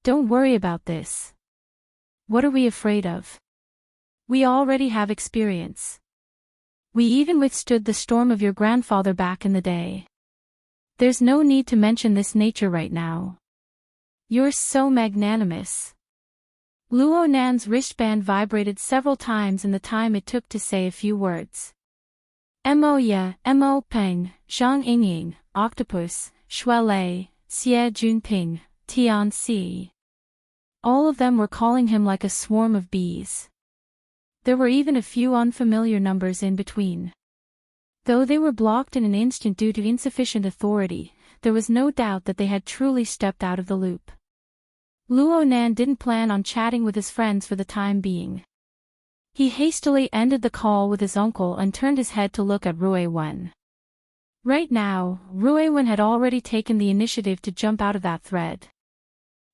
Don't worry about this. What are we afraid of? We already have experience. We even withstood the storm of your grandfather back in the day. There's no need to mention this nature right now. You're so magnanimous. Luo Nan's wristband vibrated several times in the time it took to say a few words. Mo Ya, Mo Peng, Zhang Yingying, Octopus, Shuelei, Xie Junping, Tian Si. All of them were calling him like a swarm of bees. There were even a few unfamiliar numbers in between. Though they were blocked in an instant due to insufficient authority, there was no doubt that they had truly stepped out of the loop. Luo Nan didn't plan on chatting with his friends for the time being. He hastily ended the call with his uncle and turned his head to look at Ruewen. Right now, Ruewen had already taken the initiative to jump out of that thread.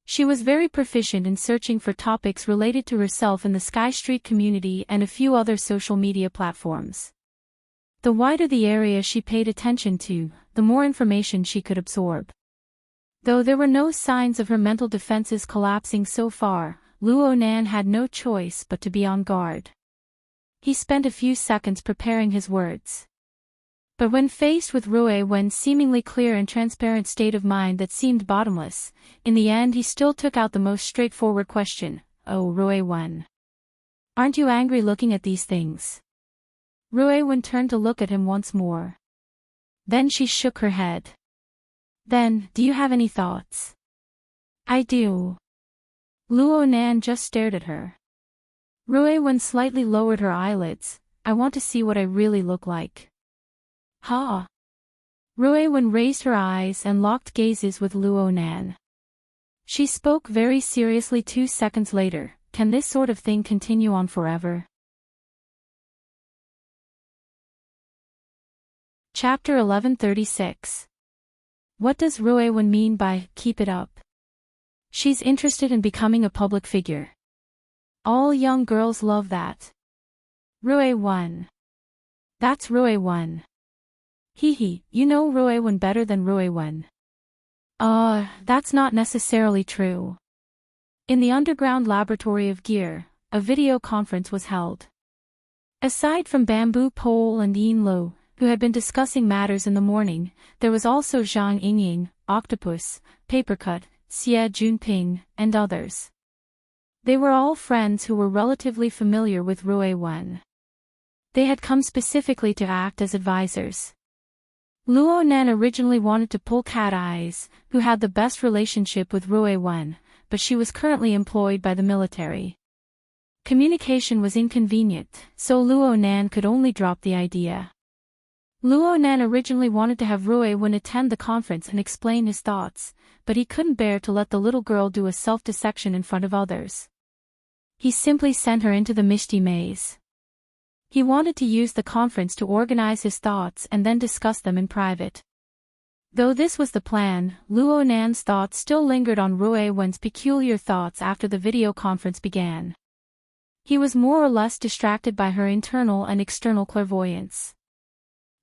She was very proficient in searching for topics related to herself in the Sky Street community and a few other social media platforms. The wider the area she paid attention to, the more information she could absorb. Though there were no signs of her mental defenses collapsing so far, Luo Nan had no choice but to be on guard. He spent a few seconds preparing his words. But when faced with Ruewen's seemingly clear and transparent state of mind that seemed bottomless, in the end he still took out the most straightforward question. Oh, Ruewen. Aren't you angry looking at these things? Ruewen turned to look at him once more. Then she shook her head. Then, do you have any thoughts? I do. Luo Nan just stared at her. Rui Wen slightly lowered her eyelids. I want to see what I really look like. Ha! Rui Wen raised her eyes and locked gazes with Luo Nan. She spoke very seriously 2 seconds later. Can this sort of thing continue on forever? Chapter 1136. What does Rui Wen mean by keep it up? She's interested in becoming a public figure. All young girls love that. Rui Wen. That's Rui Wen. Hee, you know Rui Wen better than Rui Wen. That's not necessarily true. In the underground laboratory of Gear, a video conference was held. Aside from Bamboo Pole and Yin Lo, who had been discussing matters in the morning, there was also Zhang Yingying, Octopus, Papercut, Xie Junping, and others. They were all friends who were relatively familiar with Rui Wen. They had come specifically to act as advisors. Luo Nan originally wanted to pull Cat Eyes, who had the best relationship with Rui Wen, but she was currently employed by the military. Communication was inconvenient, so Luo Nan could only drop the idea. Luo Nan originally wanted to have Rui Wen attend the conference and explain his thoughts, but he couldn't bear to let the little girl do a self-dissection in front of others. He simply sent her into the Mishti maze. He wanted to use the conference to organize his thoughts and then discuss them in private. Though this was the plan, Luo Nan's thoughts still lingered on Rui Wen's peculiar thoughts after the video conference began. He was more or less distracted by her internal and external clairvoyance.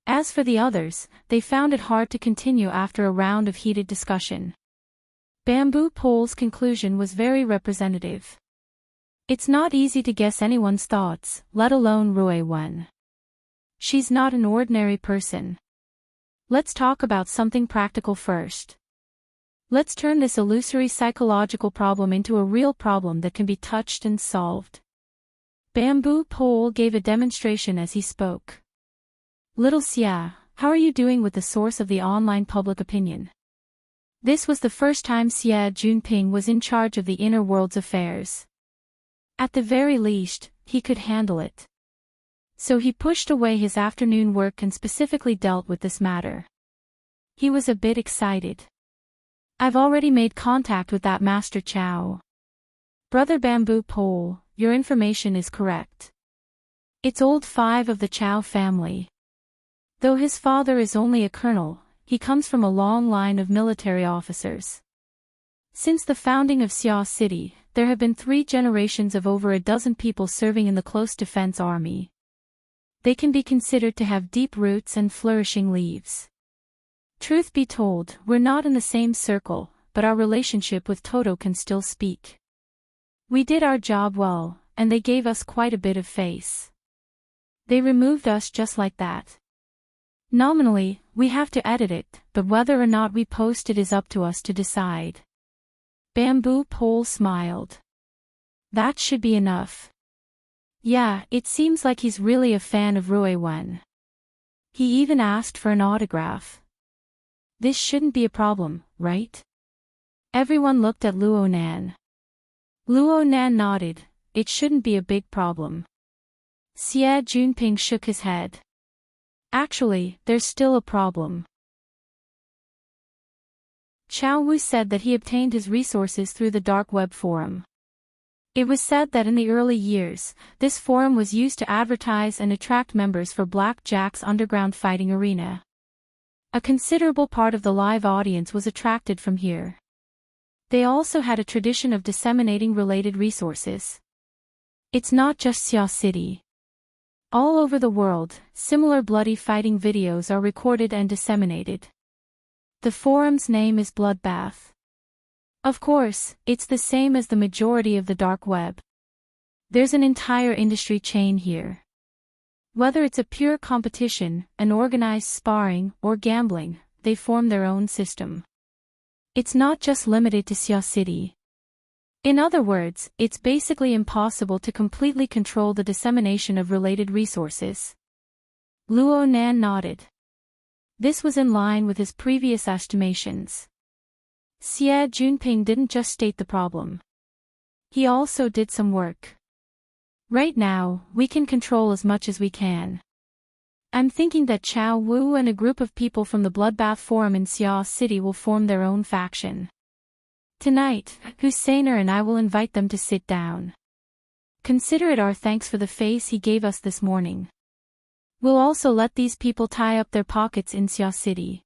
As for the others, they found it hard to continue after a round of heated discussion. Bamboo Pole's conclusion was very representative. It's not easy to guess anyone's thoughts, let alone Rui Wen. She's not an ordinary person. Let's talk about something practical first. Let's turn this illusory psychological problem into a real problem that can be touched and solved. Bamboo Pole gave a demonstration as he spoke. Little Xia, how are you doing with the source of the online public opinion? This was the first time Xie Junping was in charge of the inner world's affairs. At the very least, he could handle it. So he pushed away his afternoon work and specifically dealt with this matter. He was a bit excited. I've already made contact with that Master Chow. Brother Bamboo Pole, your information is correct. It's old 5 of the Chow family. Though his father is only a colonel, he comes from a long line of military officers. Since the founding of Xia City, there have been 3 generations of over a dozen people serving in the Close Defense Army. They can be considered to have deep roots and flourishing leaves. Truth be told, we're not in the same circle, but our relationship with Toto can still speak. We did our job well, and they gave us quite a bit of face. They removed us just like that. Nominally, we have to edit it, but whether or not we post it is up to us to decide. Bamboo Pole smiled. That should be enough. Yeah, it seems like he's really a fan of Rui Wen. He even asked for an autograph. This shouldn't be a problem, right? Everyone looked at Luo Nan. Luo Nan nodded. It shouldn't be a big problem. Xie Junping shook his head. Actually, there's still a problem. Chow Wu said that he obtained his resources through the dark web forum. It was said that in the early years, this forum was used to advertise and attract members for Black Jack's underground fighting arena. A considerable part of the live audience was attracted from here. They also had a tradition of disseminating related resources. It's not just Xia City. All over the world, similar bloody fighting videos are recorded and disseminated. The forum's name is Bloodbath. Of course, it's the same as the majority of the dark web. There's an entire industry chain here. Whether it's a pure competition, an organized sparring, or gambling, they form their own system. It's not just limited to Xia City. In other words, it's basically impossible to completely control the dissemination of related resources. Luo Nan nodded. This was in line with his previous estimations. Xie Junping didn't just state the problem. He also did some work. Right now, we can control as much as we can. I'm thinking that Chao Wu and a group of people from the Bloodbath Forum in Xia City will form their own faction. Tonight, Husseiner and I will invite them to sit down. Consider it our thanks for the face he gave us this morning. We'll also let these people tie up their pockets in Xia City.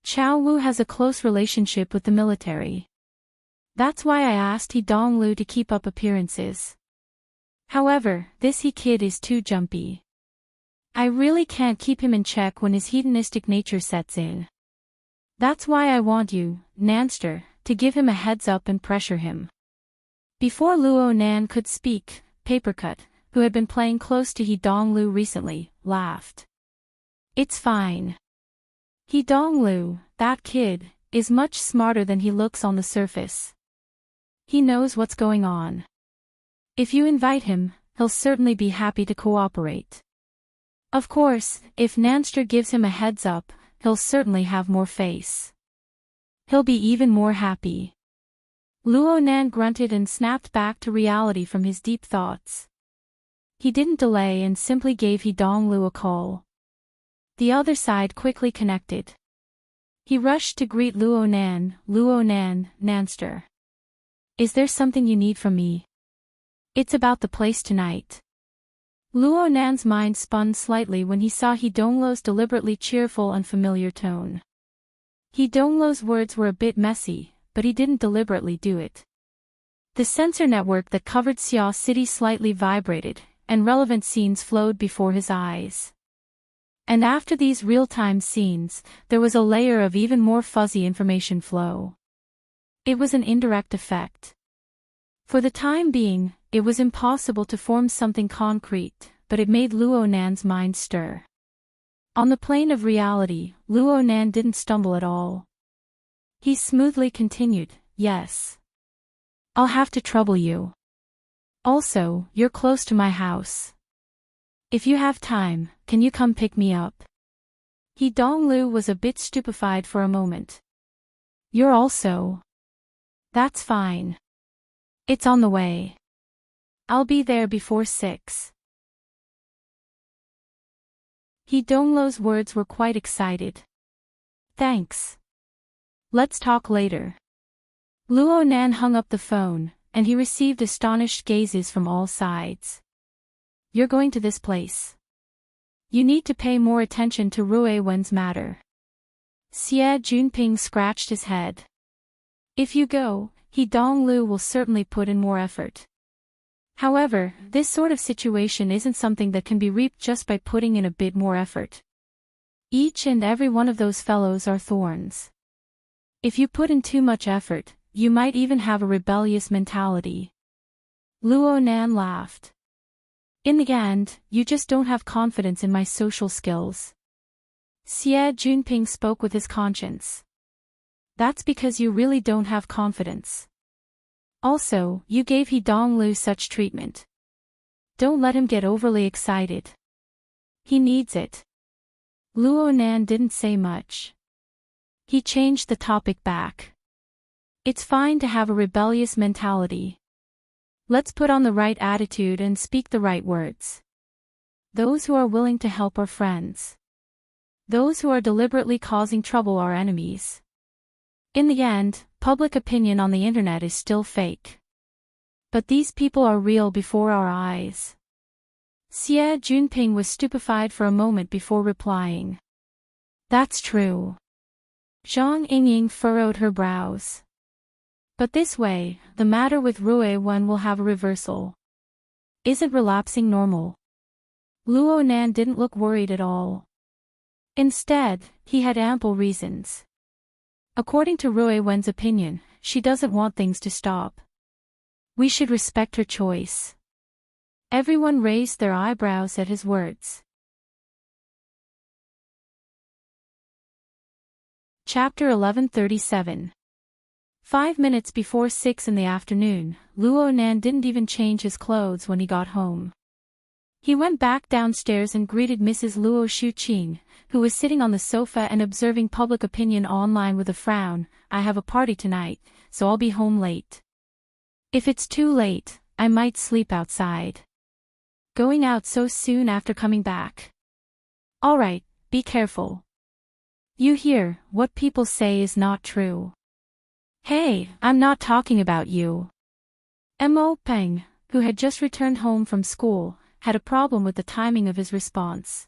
Chao Wu has a close relationship with the military. That's why I asked He Donglu to keep up appearances. However, this He kid is too jumpy. I really can't keep him in check when his hedonistic nature sets in. That's why I want you, Nanster, to give him a heads up and pressure him. Before Luo Nan could speak, Papercut, who had been playing close to He Donglu recently, laughed. It's fine. He Donglu, that kid, is much smarter than he looks on the surface. He knows what's going on. If you invite him, he'll certainly be happy to cooperate. Of course, if Nanster gives him a heads up, he'll certainly have more face. He'll be even more happy. Luo Nan grunted and snapped back to reality from his deep thoughts. He didn't delay and simply gave He Donglu a call. The other side quickly connected. He rushed to greet Luo Nan, Nanster. Is there something you need from me? It's about the place tonight. Luo Nan's mind spun slightly when he saw He Donglu's deliberately cheerful and familiar tone. He Donglu's words were a bit messy, but he didn't deliberately do it. The sensor network that covered Xia City slightly vibrated, and relevant scenes flowed before his eyes. And after these real-time scenes, there was a layer of even more fuzzy information flow. It was an indirect effect. For the time being, it was impossible to form something concrete, but it made Luo Nan's mind stir. On the plane of reality, Luo Nan didn't stumble at all. He smoothly continued, yes. I'll have to trouble you. Also, you're close to my house. If you have time, can you come pick me up? He Donglu was a bit stupefied for a moment. You're also. That's fine. It's on the way. I'll be there before 6. He Donglu's words were quite excited. Thanks. Let's talk later. Luo Nan hung up the phone, and he received astonished gazes from all sides. You're going to this place. You need to pay more attention to Rui Wen's matter. Xie Junping scratched his head. If you go, He Donglu will certainly put in more effort. However, this sort of situation isn't something that can be reaped just by putting in a bit more effort. Each and every one of those fellows are thorns. If you put in too much effort, you might even have a rebellious mentality. Luo Nan laughed. In the end, you just don't have confidence in my social skills. Xie Junping spoke with his conscience. That's because you really don't have confidence. Also, you gave He Donglu such treatment. Don't let him get overly excited. He needs it. Luo Nan didn't say much. He changed the topic back. It's fine to have a rebellious mentality. Let's put on the right attitude and speak the right words. Those who are willing to help are friends. Those who are deliberately causing trouble are enemies. In the end, public opinion on the internet is still fake. But these people are real before our eyes. Xie Junping was stupefied for a moment before replying. That's true. Zhang Yingying furrowed her brows. But this way, the matter with Rui Wen will have a reversal. Isn't relapsing normal? Luo Nan didn't look worried at all. Instead, he had ample reasons. According to Rui Wen's opinion, she doesn't want things to stop. We should respect her choice. Everyone raised their eyebrows at his words. Chapter 1137. 5 minutes before 6 in the afternoon, Luo Nan didn't even change his clothes when he got home. He went back downstairs and greeted Mrs. Luo Shuqing, who was sitting on the sofa and observing public opinion online with a frown. I have a party tonight, so I'll be home late. If it's too late, I might sleep outside. Going out so soon after coming back. Alright, be careful. You hear, what people say is not true. Hey, I'm not talking about you. Mo Peng, who had just returned home from school, had a problem with the timing of his response.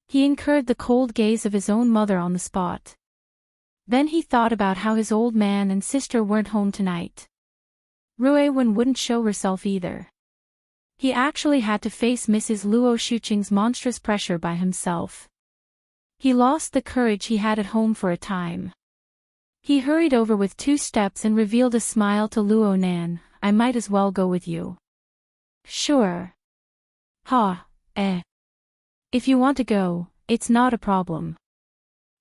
He incurred the cold gaze of his own mother on the spot. Then he thought about how his old man and sister weren't home tonight. Rui Wen wouldn't show herself either. He actually had to face Mrs. Luo Shuqing's monstrous pressure by himself. He lost the courage he had at home for a time. He hurried over with 2 steps and revealed a smile to Luo Nan. I might as well go with you. Sure. Ha, If you want to go, it's not a problem.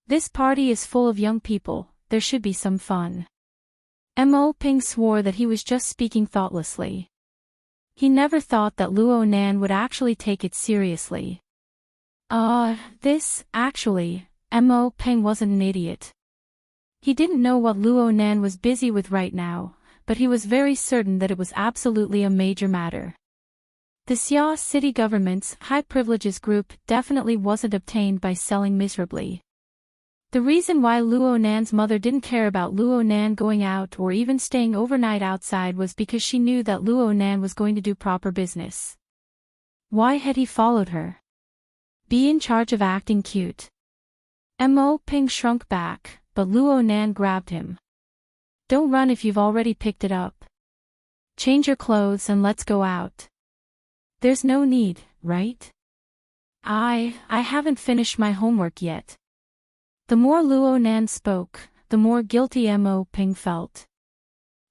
This party is full of young people, there should be some fun. Mo Ping swore that he was just speaking thoughtlessly. He never thought that Luo Nan would actually take it seriously. Actually, Mo Ping wasn't an idiot. He didn't know what Luo Nan was busy with right now, but he was very certain that it was absolutely a major matter. The Xia city government's high privileges group definitely wasn't obtained by selling miserably. The reason why Luo Nan's mother didn't care about Luo Nan going out or even staying overnight outside was because she knew that Luo Nan was going to do proper business. Why had he followed her? Be in charge of acting cute. Mo Ping shrunk back, but Luo Nan grabbed him. Don't run if you've already picked it up. Change your clothes and let's go out. There's no need, right? I haven't finished my homework yet. The more Luo Nan spoke, the more guilty Mo Ping felt.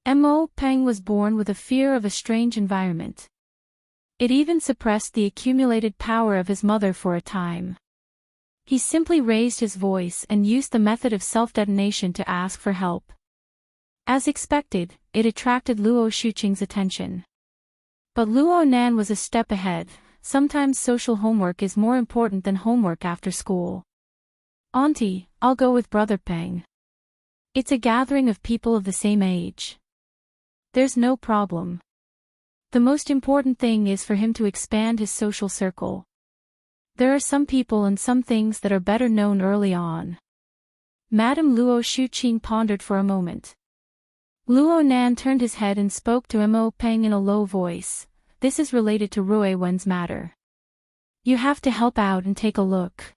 Mo Ping was born with a fear of a strange environment. It even suppressed the accumulated power of his mother for a time. He simply raised his voice and used the method of self-detonation to ask for help. As expected, it attracted Luo Shuqing's attention. But Luo Nan was a step ahead. Sometimes social homework is more important than homework after school. Auntie, I'll go with Brother Peng. It's a gathering of people of the same age. There's no problem. The most important thing is for him to expand his social circle. There are some people and some things that are better known early on. Madame Luo Shuqing pondered for a moment. Luo Nan turned his head and spoke to Mo Peng in a low voice. This is related to Rui Wen's matter. You have to help out and take a look.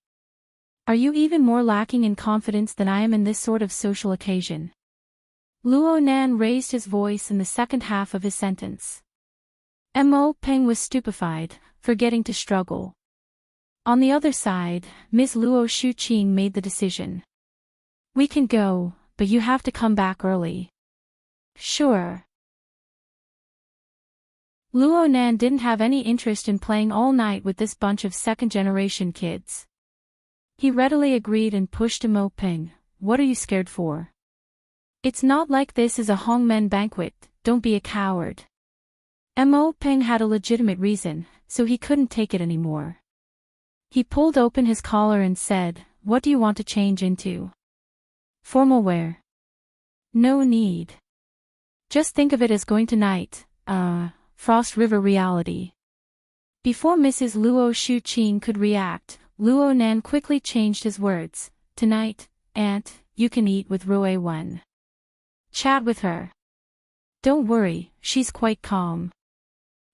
Are you even more lacking in confidence than I am in this sort of social occasion? Luo Nan raised his voice in the second half of his sentence. Mo Peng was stupefied, forgetting to struggle. On the other side, Ms. Luo Shuqing made the decision. We can go, but you have to come back early. Sure. Luo Nan didn't have any interest in playing all night with this bunch of second-generation kids. He readily agreed and pushed Mo Peng. What are you scared for? It's not like this is a Hongmen banquet, don't be a coward. Mo Peng had a legitimate reason, so he couldn't take it anymore. He pulled open his collar and said, what do you want to change into? Formal wear. No need. Just think of it as going tonight, Frost River reality. Before Mrs. Luo Shuqing could react, Luo Nan quickly changed his words. Tonight, Aunt, you can eat with Rui Wen. Chat with her. Don't worry, she's quite calm.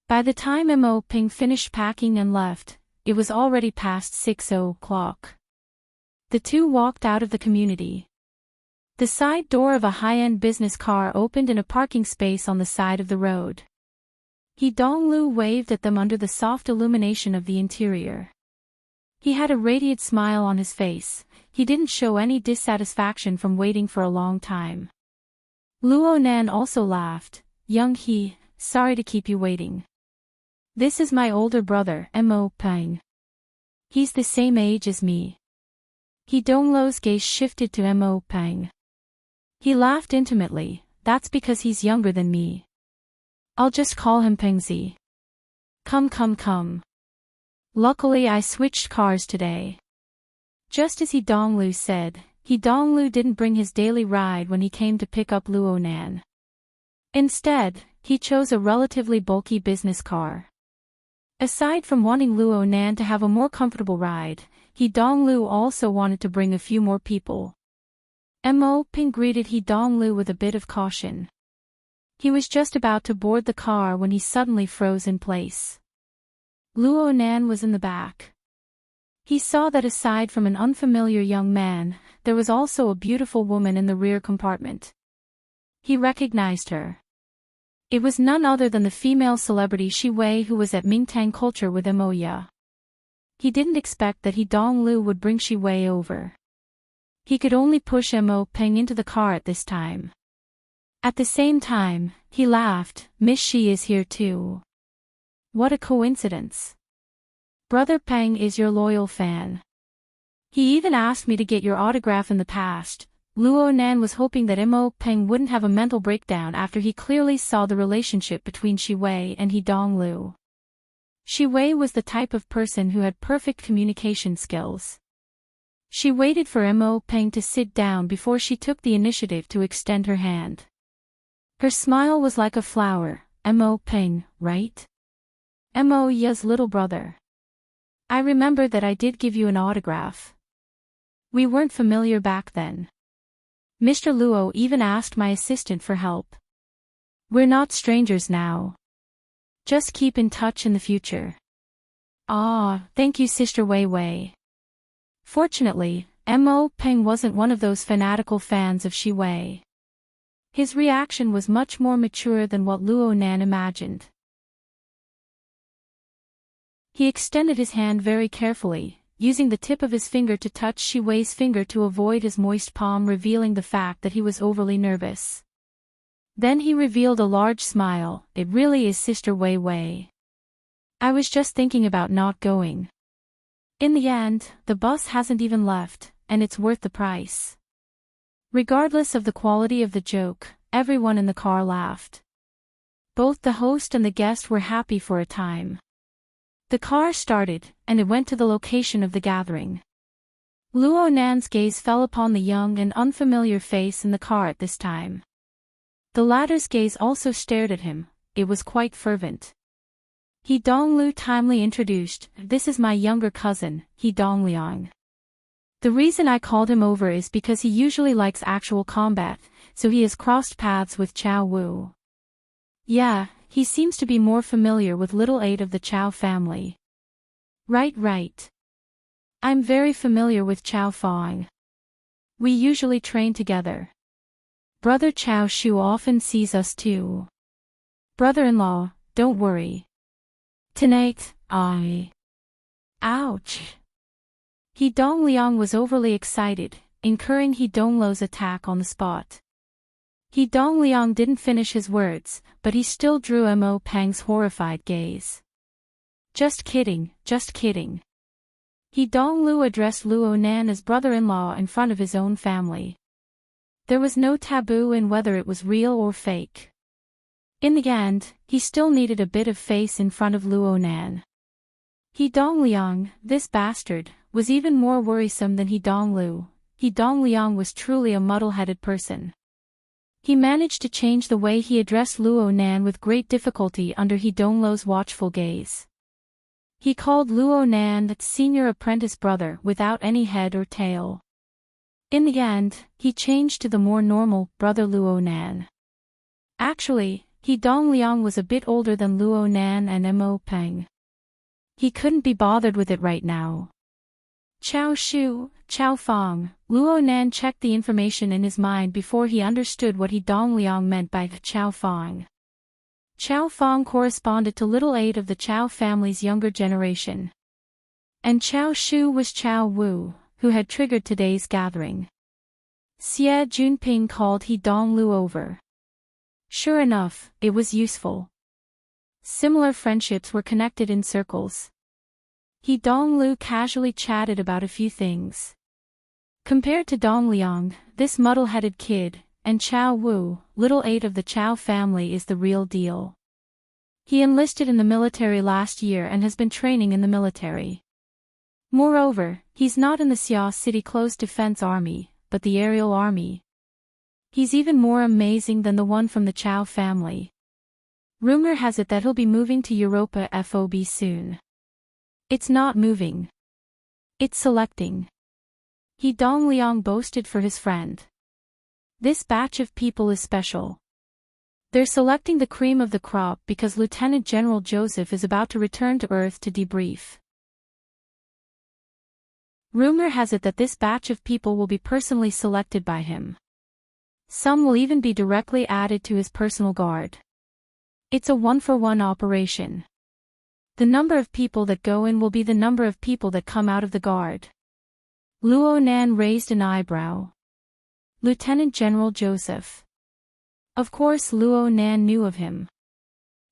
By the time Mo Ping finished packing and left, it was already past 6 o'clock. The two walked out of the community. The side door of a high-end business car opened in a parking space on the side of the road. He Donglu waved at them under the soft illumination of the interior. He had a radiant smile on his face. He didn't show any dissatisfaction from waiting for a long time. Luo Nan also laughed. Young He, sorry to keep you waiting. This is my older brother, Mo Peng. He's the same age as me. He Donglu's gaze shifted to Mo Peng. He laughed intimately. That's because he's younger than me. I'll just call him Pengzi. Come. Luckily I switched cars today. Just as He Donglu said, He Donglu didn't bring his daily ride when he came to pick up Luo Nan. Instead, he chose a relatively bulky business car. Aside from wanting Luo Nan to have a more comfortable ride, He Donglu also wanted to bring a few more people. Mo Ping greeted He Donglu with a bit of caution. He was just about to board the car when he suddenly froze in place. Luo Nan was in the back. He saw that aside from an unfamiliar young man, there was also a beautiful woman in the rear compartment. He recognized her. It was none other than the female celebrity Shi Wei who was at Mingtang Culture with Mo Ya. He didn't expect that He Donglu would bring Shi Wei over. He could only push Mo Peng into the car at this time. At the same time, he laughed, Miss Shi is here too. What a coincidence. Brother Peng is your loyal fan. He even asked me to get your autograph in the past. Luo Nan was hoping that Mo Peng wouldn't have a mental breakdown after he clearly saw the relationship between Shi Wei and He Donglu. Shi Wei was the type of person who had perfect communication skills. She waited for Mo Peng to sit down before she took the initiative to extend her hand. Her smile was like a flower. Mo Peng, right? Mo Ya's little brother. I remember that I did give you an autograph. We weren't familiar back then. Mr. Luo even asked my assistant for help. We're not strangers now. Just keep in touch in the future. Ah, thank you Sister Wei Wei. Fortunately, Mo Peng wasn't one of those fanatical fans of Shi Wei. His reaction was much more mature than what Luo Nan imagined. He extended his hand very carefully, using the tip of his finger to touch Shi Wei's finger to avoid his moist palm revealing the fact that he was overly nervous. Then he revealed a large smile. It really is Sister Wei Wei. I was just thinking about not going. In the end, the bus hasn't even left, and it's worth the price. Regardless of the quality of the joke, everyone in the car laughed. Both the host and the guest were happy for a time. The car started, and it went to the location of the gathering. Luo Nan's gaze fell upon the young and unfamiliar face in the car at this time. The latter's gaze also stared at him. It was quite fervent. He Donglu timely introduced, this is my younger cousin, He Dongliang. The reason I called him over is because he usually likes actual combat, so he has crossed paths with Chao Wu. Yeah, he seems to be more familiar with little 8 of the Chao family. Right. I'm very familiar with Chao Fong. We usually train together. Brother Chao Shu often sees us too. Brother-in-law, don't worry. Tonight, Ouch. He Dongliang was overly excited, incurring He Dongluo's attack on the spot. He Dongliang didn't finish his words, but he still drew Mo Peng's horrified gaze. Just kidding. He Donglu addressed Luo Nan as brother-in-law in front of his own family. There was no taboo in whether it was real or fake. In the end, he still needed a bit of face in front of Luo Nan. He Dongliang, this bastard, was even more worrisome than He Donglu. He Dongliang was truly a muddle-headed person. He managed to change the way he addressed Luo Nan with great difficulty under He Dongluo's watchful gaze. He called Luo Nan that senior apprentice brother without any head or tail. In the end, he changed to the more normal brother Luo Nan. Actually, He Dongliang was a bit older than Luo Nan and Mo Peng. He couldn't be bothered with it right now. Chao Shu, Chao Fong, Luo Nan checked the information in his mind before he understood what He Dongliang meant by Chao Fong. Chao Fong corresponded to little 8 of the Chao family's younger generation. And Chao Shu was Chao Wu, who had triggered today's gathering. Xie Junping called He Donglu over. Sure enough, it was useful. Similar friendships were connected in circles. He Donglu casually chatted about a few things. Compared to Dongliang, this muddle-headed kid, and Chao Wu, little 8 of the Chao family is the real deal. He enlisted in the military last year and has been training in the military. Moreover, he's not in the Xia City Close Defense Army, but the Aerial Army. He's even more amazing than the one from the Chow family. Rumor has it that he'll be moving to Europa FOB soon. It's not moving. It's selecting. He Dong Liang boasted for his friend. This batch of people is special. They're selecting the cream of the crop because Lieutenant General Joseph is about to return to Earth to debrief. Rumor has it that this batch of people will be personally selected by him. Some will even be directly added to his personal guard. It's a one-for-one operation. The number of people that go in will be the number of people that come out of the guard. Luo Nan raised an eyebrow. Lieutenant General Joseph. Of course Luo Nan knew of him.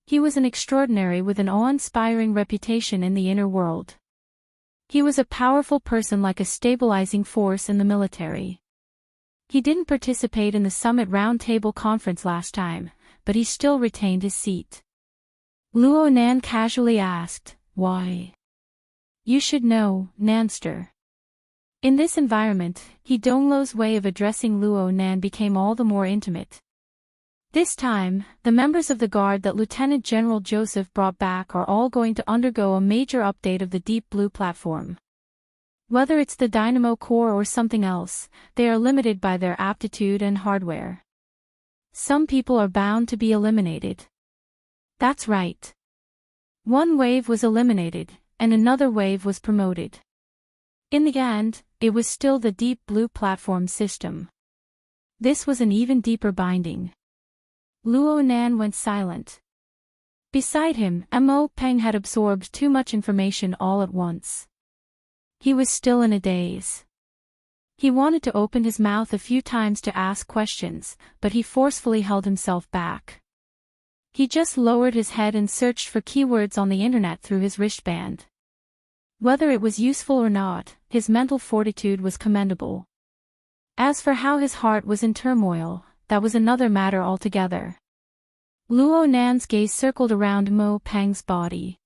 He was an extraordinary with an awe-inspiring reputation in the inner world. He was a powerful person like a stabilizing force in the military. He didn't participate in the Summit Roundtable Conference last time, but he still retained his seat. Luo Nan casually asked, "Why?" "You should know, Nanster." In this environment, He Donglo's way of addressing Luo Nan became all the more intimate. This time, the members of the guard that Lieutenant General Joseph brought back are all going to undergo a major update of the Deep Blue platform. Whether it's the Dynamo Core or something else, they are limited by their aptitude and hardware. Some people are bound to be eliminated. That's right. One wave was eliminated, and another wave was promoted. In the end, it was still the Deep Blue platform system. This was an even deeper binding. Luo Nan went silent. Beside him, Mo Peng had absorbed too much information all at once. He was still in a daze. He wanted to open his mouth a few times to ask questions, but he forcefully held himself back. He just lowered his head and searched for keywords on the internet through his wristband. Whether it was useful or not, his mental fortitude was commendable. As for how his heart was in turmoil, that was another matter altogether. Luo Nan's gaze circled around Mo Peng's body.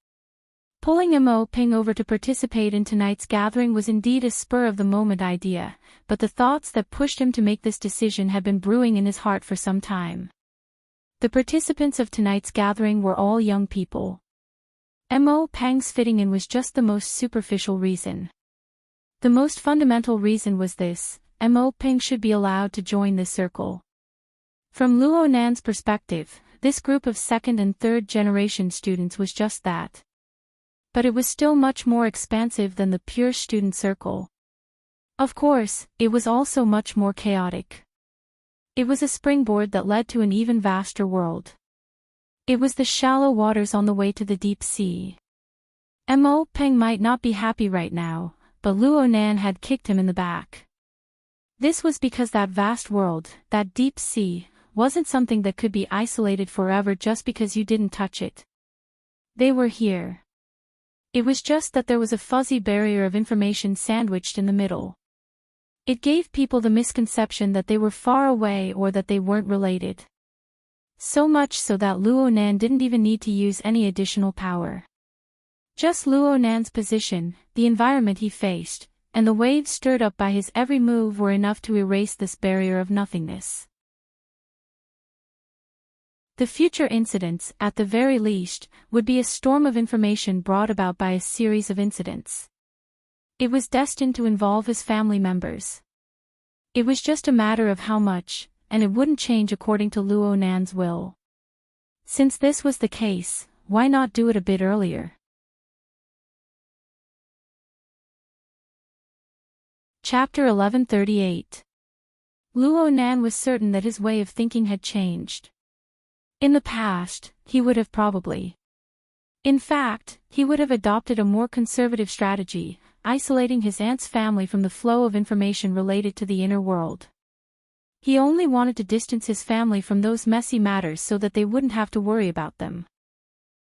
Pulling Mo Peng over to participate in tonight's gathering was indeed a spur-of-the-moment idea, but the thoughts that pushed him to make this decision had been brewing in his heart for some time. The participants of tonight's gathering were all young people. Mo Peng's fitting in was just the most superficial reason. The most fundamental reason was this: Mo Peng should be allowed to join this circle. From Luo Nan's perspective, this group of second and third generation students was just that. But it was still much more expansive than the pure student circle. Of course, it was also much more chaotic. It was a springboard that led to an even vaster world. It was the shallow waters on the way to the deep sea. Mo Peng might not be happy right now, but Luo Nan had kicked him in the back. This was because that vast world, that deep sea, wasn't something that could be isolated forever just because you didn't touch it. They were here. It was just that there was a fuzzy barrier of information sandwiched in the middle. It gave people the misconception that they were far away or that they weren't related. So much so that Luo Nan didn't even need to use any additional power. Just Luo Nan's position, the environment he faced, and the waves stirred up by his every move were enough to erase this barrier of nothingness. The future incidents, at the very least, would be a storm of information brought about by a series of incidents. It was destined to involve his family members. It was just a matter of how much, and it wouldn't change according to Luo Nan's will. Since this was the case, why not do it a bit earlier? Chapter 1138. Luo Nan was certain that his way of thinking had changed. In the past, he would have probably. In fact, he would have adopted a more conservative strategy, isolating his aunt's family from the flow of information related to the inner world. He only wanted to distance his family from those messy matters so that they wouldn't have to worry about them.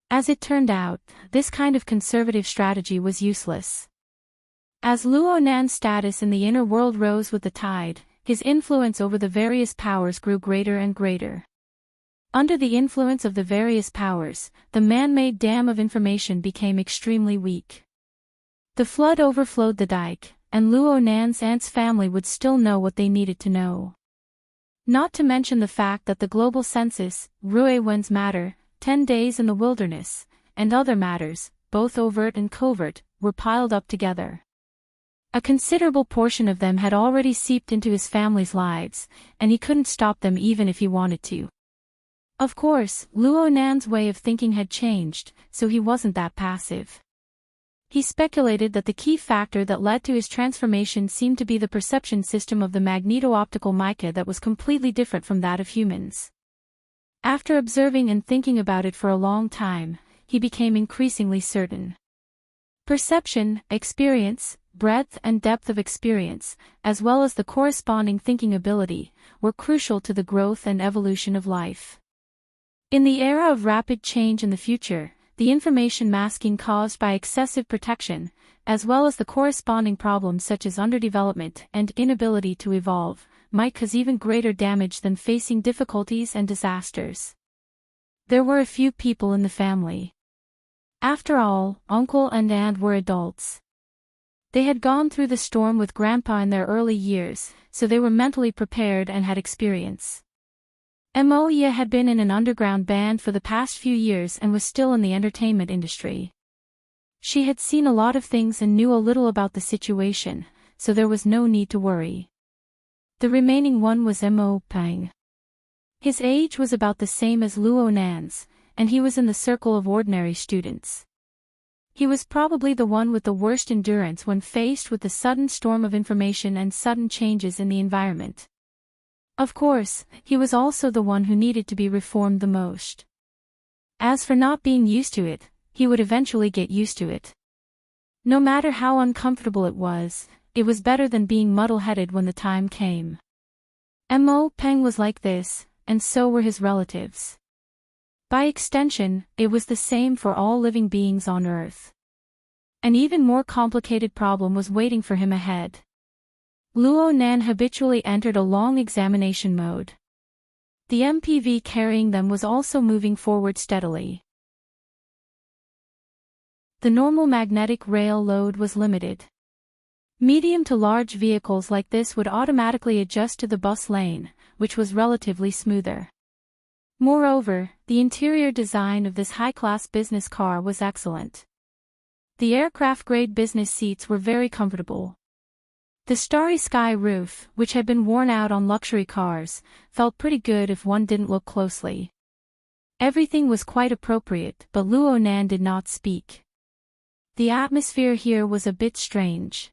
As it turned out, this kind of conservative strategy was useless. As Luo Nan's status in the inner world rose with the tide, his influence over the various powers grew greater and greater. Under the influence of the various powers, the man-made dam of information became extremely weak. The flood overflowed the dike, and Luo Nan's aunt's family would still know what they needed to know. Not to mention the fact that the global census, Rue Wen's matter, 10 days in the wilderness, and other matters, both overt and covert, were piled up together. A considerable portion of them had already seeped into his family's lives, and he couldn't stop them even if he wanted to. Of course, Luo Nan's way of thinking had changed, so he wasn't that passive. He speculated that the key factor that led to his transformation seemed to be the perception system of the magneto-optical mica that was completely different from that of humans. After observing and thinking about it for a long time, he became increasingly certain. Perception, experience, breadth and depth of experience, as well as the corresponding thinking ability, were crucial to the growth and evolution of life. In the era of rapid change in the future, the information masking caused by excessive protection, as well as the corresponding problems such as underdevelopment and inability to evolve, might cause even greater damage than facing difficulties and disasters. There were a few people in the family. After all, uncle and aunt were adults. They had gone through the storm with grandpa in their early years, so they were mentally prepared and had experience. Moya had been in an underground band for the past few years and was still in the entertainment industry. She had seen a lot of things and knew a little about the situation, so there was no need to worry. The remaining one was Mo Pang. His age was about the same as Luo Nan's, and he was in the circle of ordinary students. He was probably the one with the worst endurance when faced with the sudden storm of information and sudden changes in the environment. Of course, he was also the one who needed to be reformed the most. As for not being used to it, he would eventually get used to it. No matter how uncomfortable it was better than being muddle-headed when the time came. Mo Peng was like this, and so were his relatives. By extension, it was the same for all living beings on Earth. An even more complicated problem was waiting for him ahead. Luo Nan habitually entered a long examination mode. The MPV carrying them was also moving forward steadily. The normal magnetic rail load was limited. Medium to large vehicles like this would automatically adjust to the bus lane, which was relatively smoother. Moreover, the interior design of this high-class business car was excellent. The aircraft-grade business seats were very comfortable. The starry sky roof, which had been worn out on luxury cars, felt pretty good if one didn't look closely. Everything was quite appropriate, but Luo Nan did not speak. The atmosphere here was a bit strange.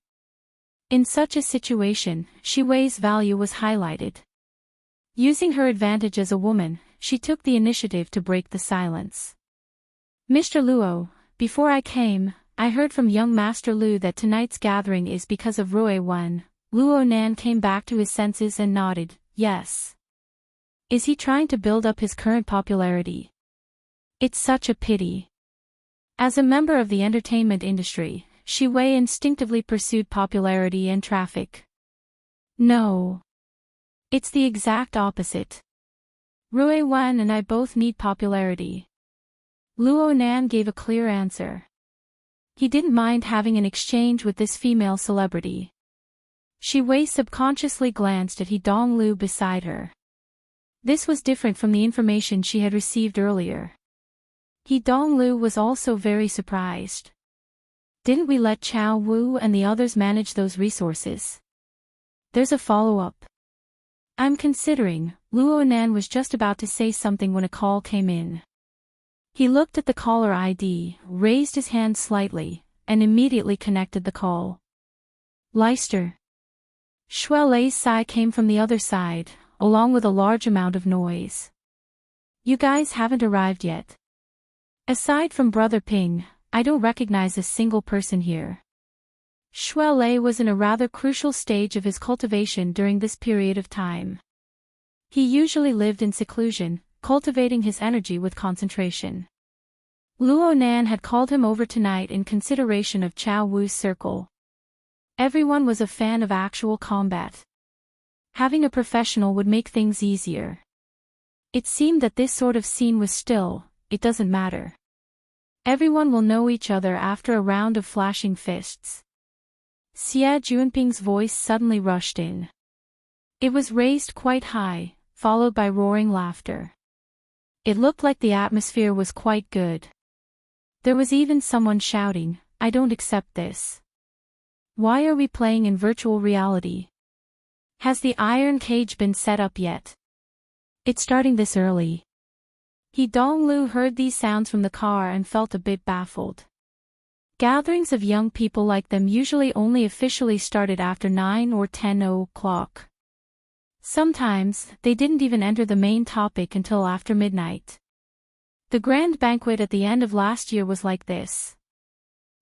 In such a situation, Shi Wei's value was highlighted. Using her advantage as a woman, she took the initiative to break the silence. Mr. Luo, before I came, I heard from young Master Lu that tonight's gathering is because of Rue Wen. Luo Nan came back to his senses and nodded, yes. Is he trying to build up his current popularity? It's such a pity. As a member of the entertainment industry, Shi Wei instinctively pursued popularity and traffic. No. It's the exact opposite. Rue Wen and I both need popularity. Luo Nan gave a clear answer. He didn't mind having an exchange with this female celebrity. Shi Wei subconsciously glanced at He Donglu beside her. This was different from the information she had received earlier. He Donglu was also very surprised. Didn't we let Chao Wu and the others manage those resources? There's a follow-up. I'm considering. Luo Nan was just about to say something when a call came in. He looked at the caller ID, raised his hand slightly, and immediately connected the call. Leicester. Shui Lei's sigh came from the other side, along with a large amount of noise. You guys haven't arrived yet. Aside from Brother Ping, I don't recognize a single person here. Shui Lei was in a rather crucial stage of his cultivation during this period of time. He usually lived in seclusion, cultivating his energy with concentration. Luo Nan had called him over tonight in consideration of Chao Wu's circle. Everyone was a fan of actual combat. Having a professional would make things easier. It seemed that this sort of scene was still, it doesn't matter. Everyone will know each other after a round of flashing fists. Xie Junping's voice suddenly rushed in. It was raised quite high, followed by roaring laughter. It looked like the atmosphere was quite good. There was even someone shouting, "I don't accept this. Why are we playing in virtual reality? Has the iron cage been set up yet? It's starting this early." He Donglu heard these sounds from the car and felt a bit baffled. Gatherings of young people like them usually only officially started after 9 or 10 o'clock. Sometimes, they didn't even enter the main topic until after midnight. The grand banquet at the end of last year was like this.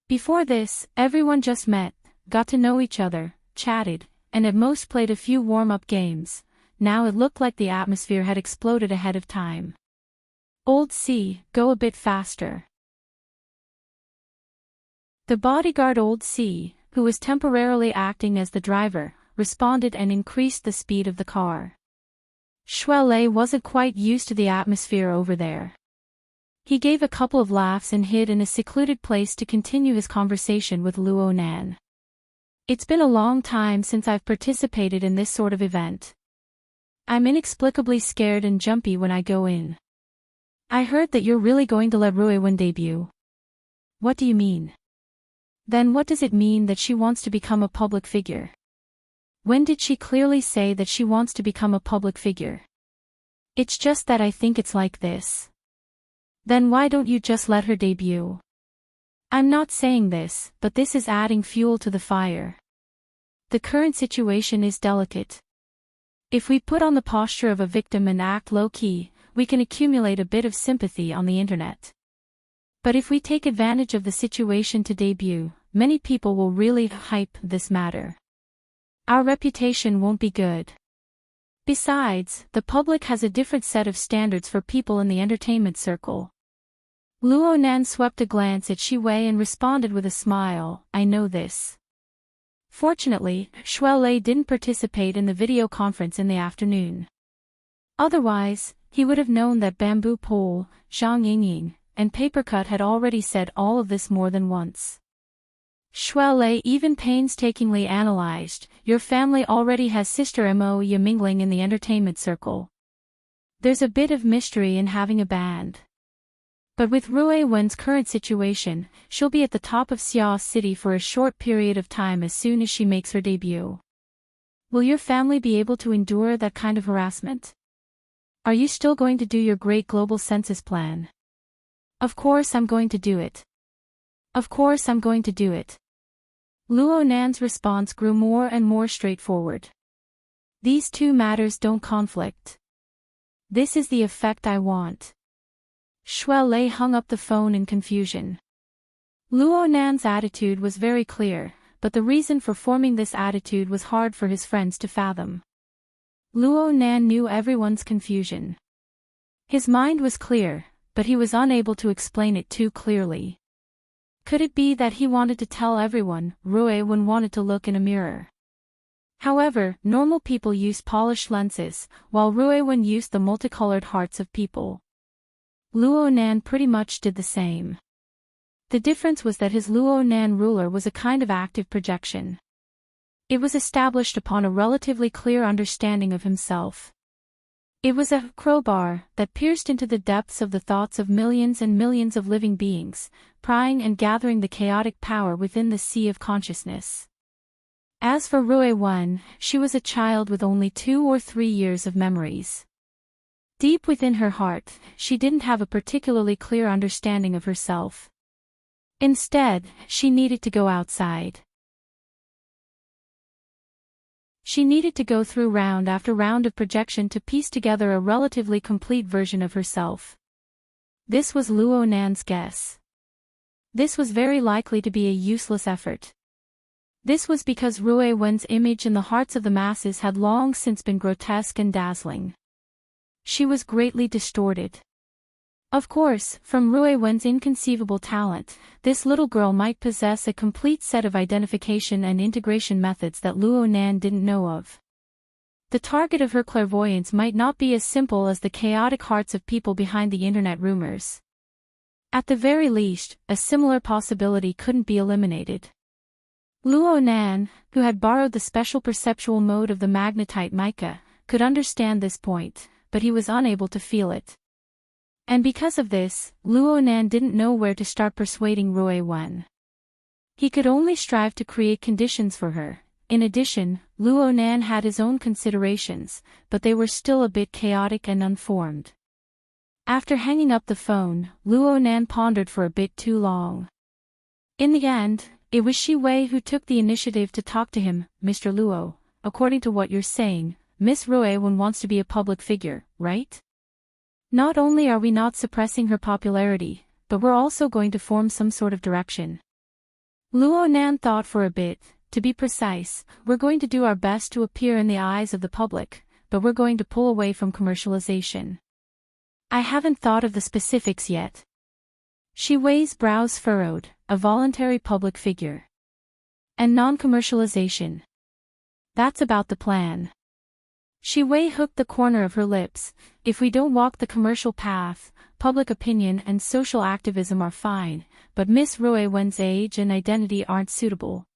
Before this, everyone just met, got to know each other, chatted, and at most played a few warm-up games. Now it looked like the atmosphere had exploded ahead of time. "Old C, go a bit faster." The bodyguard Old C, who was temporarily acting as the driver, responded and increased the speed of the car. Shuelei wasn't quite used to the atmosphere over there. He gave a couple of laughs and hid in a secluded place to continue his conversation with Luo Nan. "It's been a long time since I've participated in this sort of event. I'm inexplicably scared and jumpy when I go in. I heard that you're really going to let Ruiwen debut." "What do you mean?" "Then what does it mean that she wants to become a public figure? When did she clearly say that she wants to become a public figure?" "It's just that I think it's like this." "Then why don't you just let her debut?" "I'm not saying this, but this is adding fuel to the fire. The current situation is delicate. If we put on the posture of a victim and act low-key, we can accumulate a bit of sympathy on the internet. But if we take advantage of the situation to debut, many people will really hype this matter. Our reputation won't be good. Besides, the public has a different set of standards for people in the entertainment circle." Luo Nan swept a glance at Shi Wei and responded with a smile, "I know this." Fortunately, Shuelei didn't participate in the video conference in the afternoon. Otherwise, he would have known that Bamboo Pole, Zhang Yingying, and Papercut had already said all of this more than once. Shuelei even painstakingly analyzed, "Your family already has sister Mo Ya mingling in the entertainment circle. There's a bit of mystery in having a band. But with Ruiwen's current situation, she'll be at the top of Xia City for a short period of time as soon as she makes her debut. Will your family be able to endure that kind of harassment? Are you still going to do your great global census plan?" "Of course I'm going to do it. Of course I'm going to do it." Luo Nan's response grew more and more straightforward. "These two matters don't conflict. This is the effect I want." Shuelei hung up the phone in confusion. Luo Nan's attitude was very clear, but the reason for forming this attitude was hard for his friends to fathom. Luo Nan knew everyone's confusion. His mind was clear, but he was unable to explain it too clearly. Could it be that he wanted to tell everyone Ruiwen wanted to look in a mirror? However, normal people used polished lenses, while Ruiwen used the multicolored hearts of people. Luo Nan pretty much did the same. The difference was that his Luo Nan ruler was a kind of active projection. It was established upon a relatively clear understanding of himself. It was a crowbar that pierced into the depths of the thoughts of millions and millions of living beings, prying and gathering the chaotic power within the sea of consciousness. As for Ruiwen, she was a child with only 2 or 3 years of memories. Deep within her heart, she didn't have a particularly clear understanding of herself. Instead, she needed to go outside. She needed to go through round after round of projection to piece together a relatively complete version of herself. This was Luo Nan's guess. This was very likely to be a useless effort. This was because Ruiwen's image in the hearts of the masses had long since been grotesque and dazzling. She was greatly distorted. Of course, from Ruiwen's inconceivable talent, this little girl might possess a complete set of identification and integration methods that Luo Nan didn't know of. The target of her clairvoyance might not be as simple as the chaotic hearts of people behind the internet rumors. At the very least, a similar possibility couldn't be eliminated. Luo Nan, who had borrowed the special perceptual mode of the magnetite mica, could understand this point, but he was unable to feel it. And because of this, Luo Nan didn't know where to start persuading Rui Wen. He could only strive to create conditions for her. In addition, Luo Nan had his own considerations, but they were still a bit chaotic and unformed. After hanging up the phone, Luo Nan pondered for a bit too long. In the end, it was Shi Wei who took the initiative to talk to him. Mr. Luo, according to what you're saying, Miss Rui Wen wants to be a public figure, right? Not only are we not suppressing her popularity, but we're also going to form some sort of direction. Luo Nan thought for a bit. To be precise, we're going to do our best to appear in the eyes of the public, but we're going to pull away from commercialization. I haven't thought of the specifics yet. Shi Wei's brows furrowed. A voluntary public figure. And non-commercialization. That's about the plan. Shi Wei hooked the corner of her lips. If we don't walk the commercial path, public opinion and social activism are fine, but Miss Rui Wen's age and identity aren't suitable.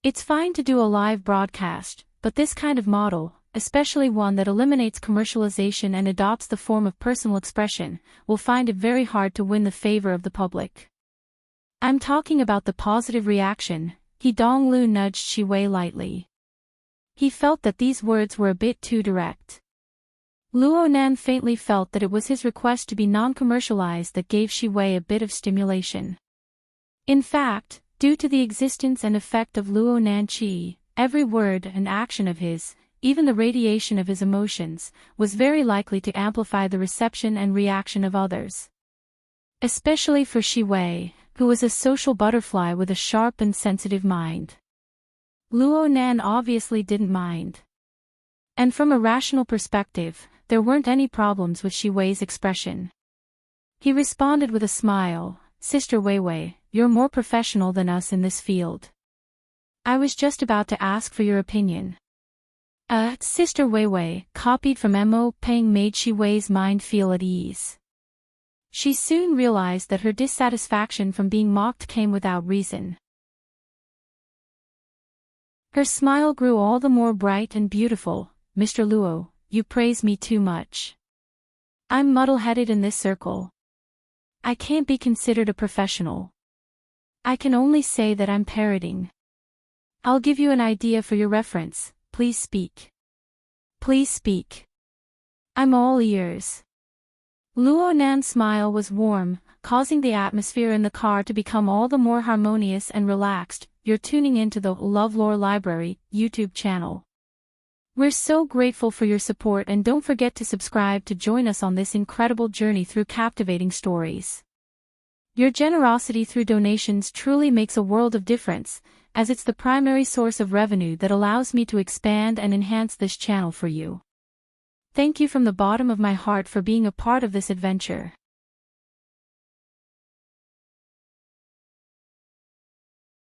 It's fine to do a live broadcast, but this kind of model, especially one that eliminates commercialization and adopts the form of personal expression, will find it very hard to win the favor of the public. I'm talking about the positive reaction. He Donglu nudged Shi Wei lightly. He felt that these words were a bit too direct. Luo Nan faintly felt that it was his request to be non-commercialized that gave Shi Wei a bit of stimulation. In fact, due to the existence and effect of Luo Nan Qi, every word and action of his, even the radiation of his emotions, was very likely to amplify the reception and reaction of others. Especially for Shi Wei, who was a social butterfly with a sharp and sensitive mind. Luo Nan obviously didn't mind. And from a rational perspective, there weren't any problems with Shi Wei's expression. He responded with a smile, Sister Weiwei, you're more professional than us in this field. I was just about to ask for your opinion. Sister Weiwei, copied from Mo Peng, made Shi Wei's mind feel at ease. She soon realized that her dissatisfaction from being mocked came without reason. Her smile grew all the more bright and beautiful. Mr. Luo, you praise me too much. I'm muddle-headed in this circle. I can't be considered a professional. I can only say that I'm parroting. I'll give you an idea for your reference. Please speak. Please speak. I'm all ears. Luo Nan's smile was warm, causing the atmosphere in the car to become all the more harmonious and relaxed. You're tuning into the LoveLore Library YouTube channel. We're so grateful for your support, and don't forget to subscribe to join us on this incredible journey through captivating stories. Your generosity through donations truly makes a world of difference, as it's the primary source of revenue that allows me to expand and enhance this channel for you. Thank you from the bottom of my heart for being a part of this adventure.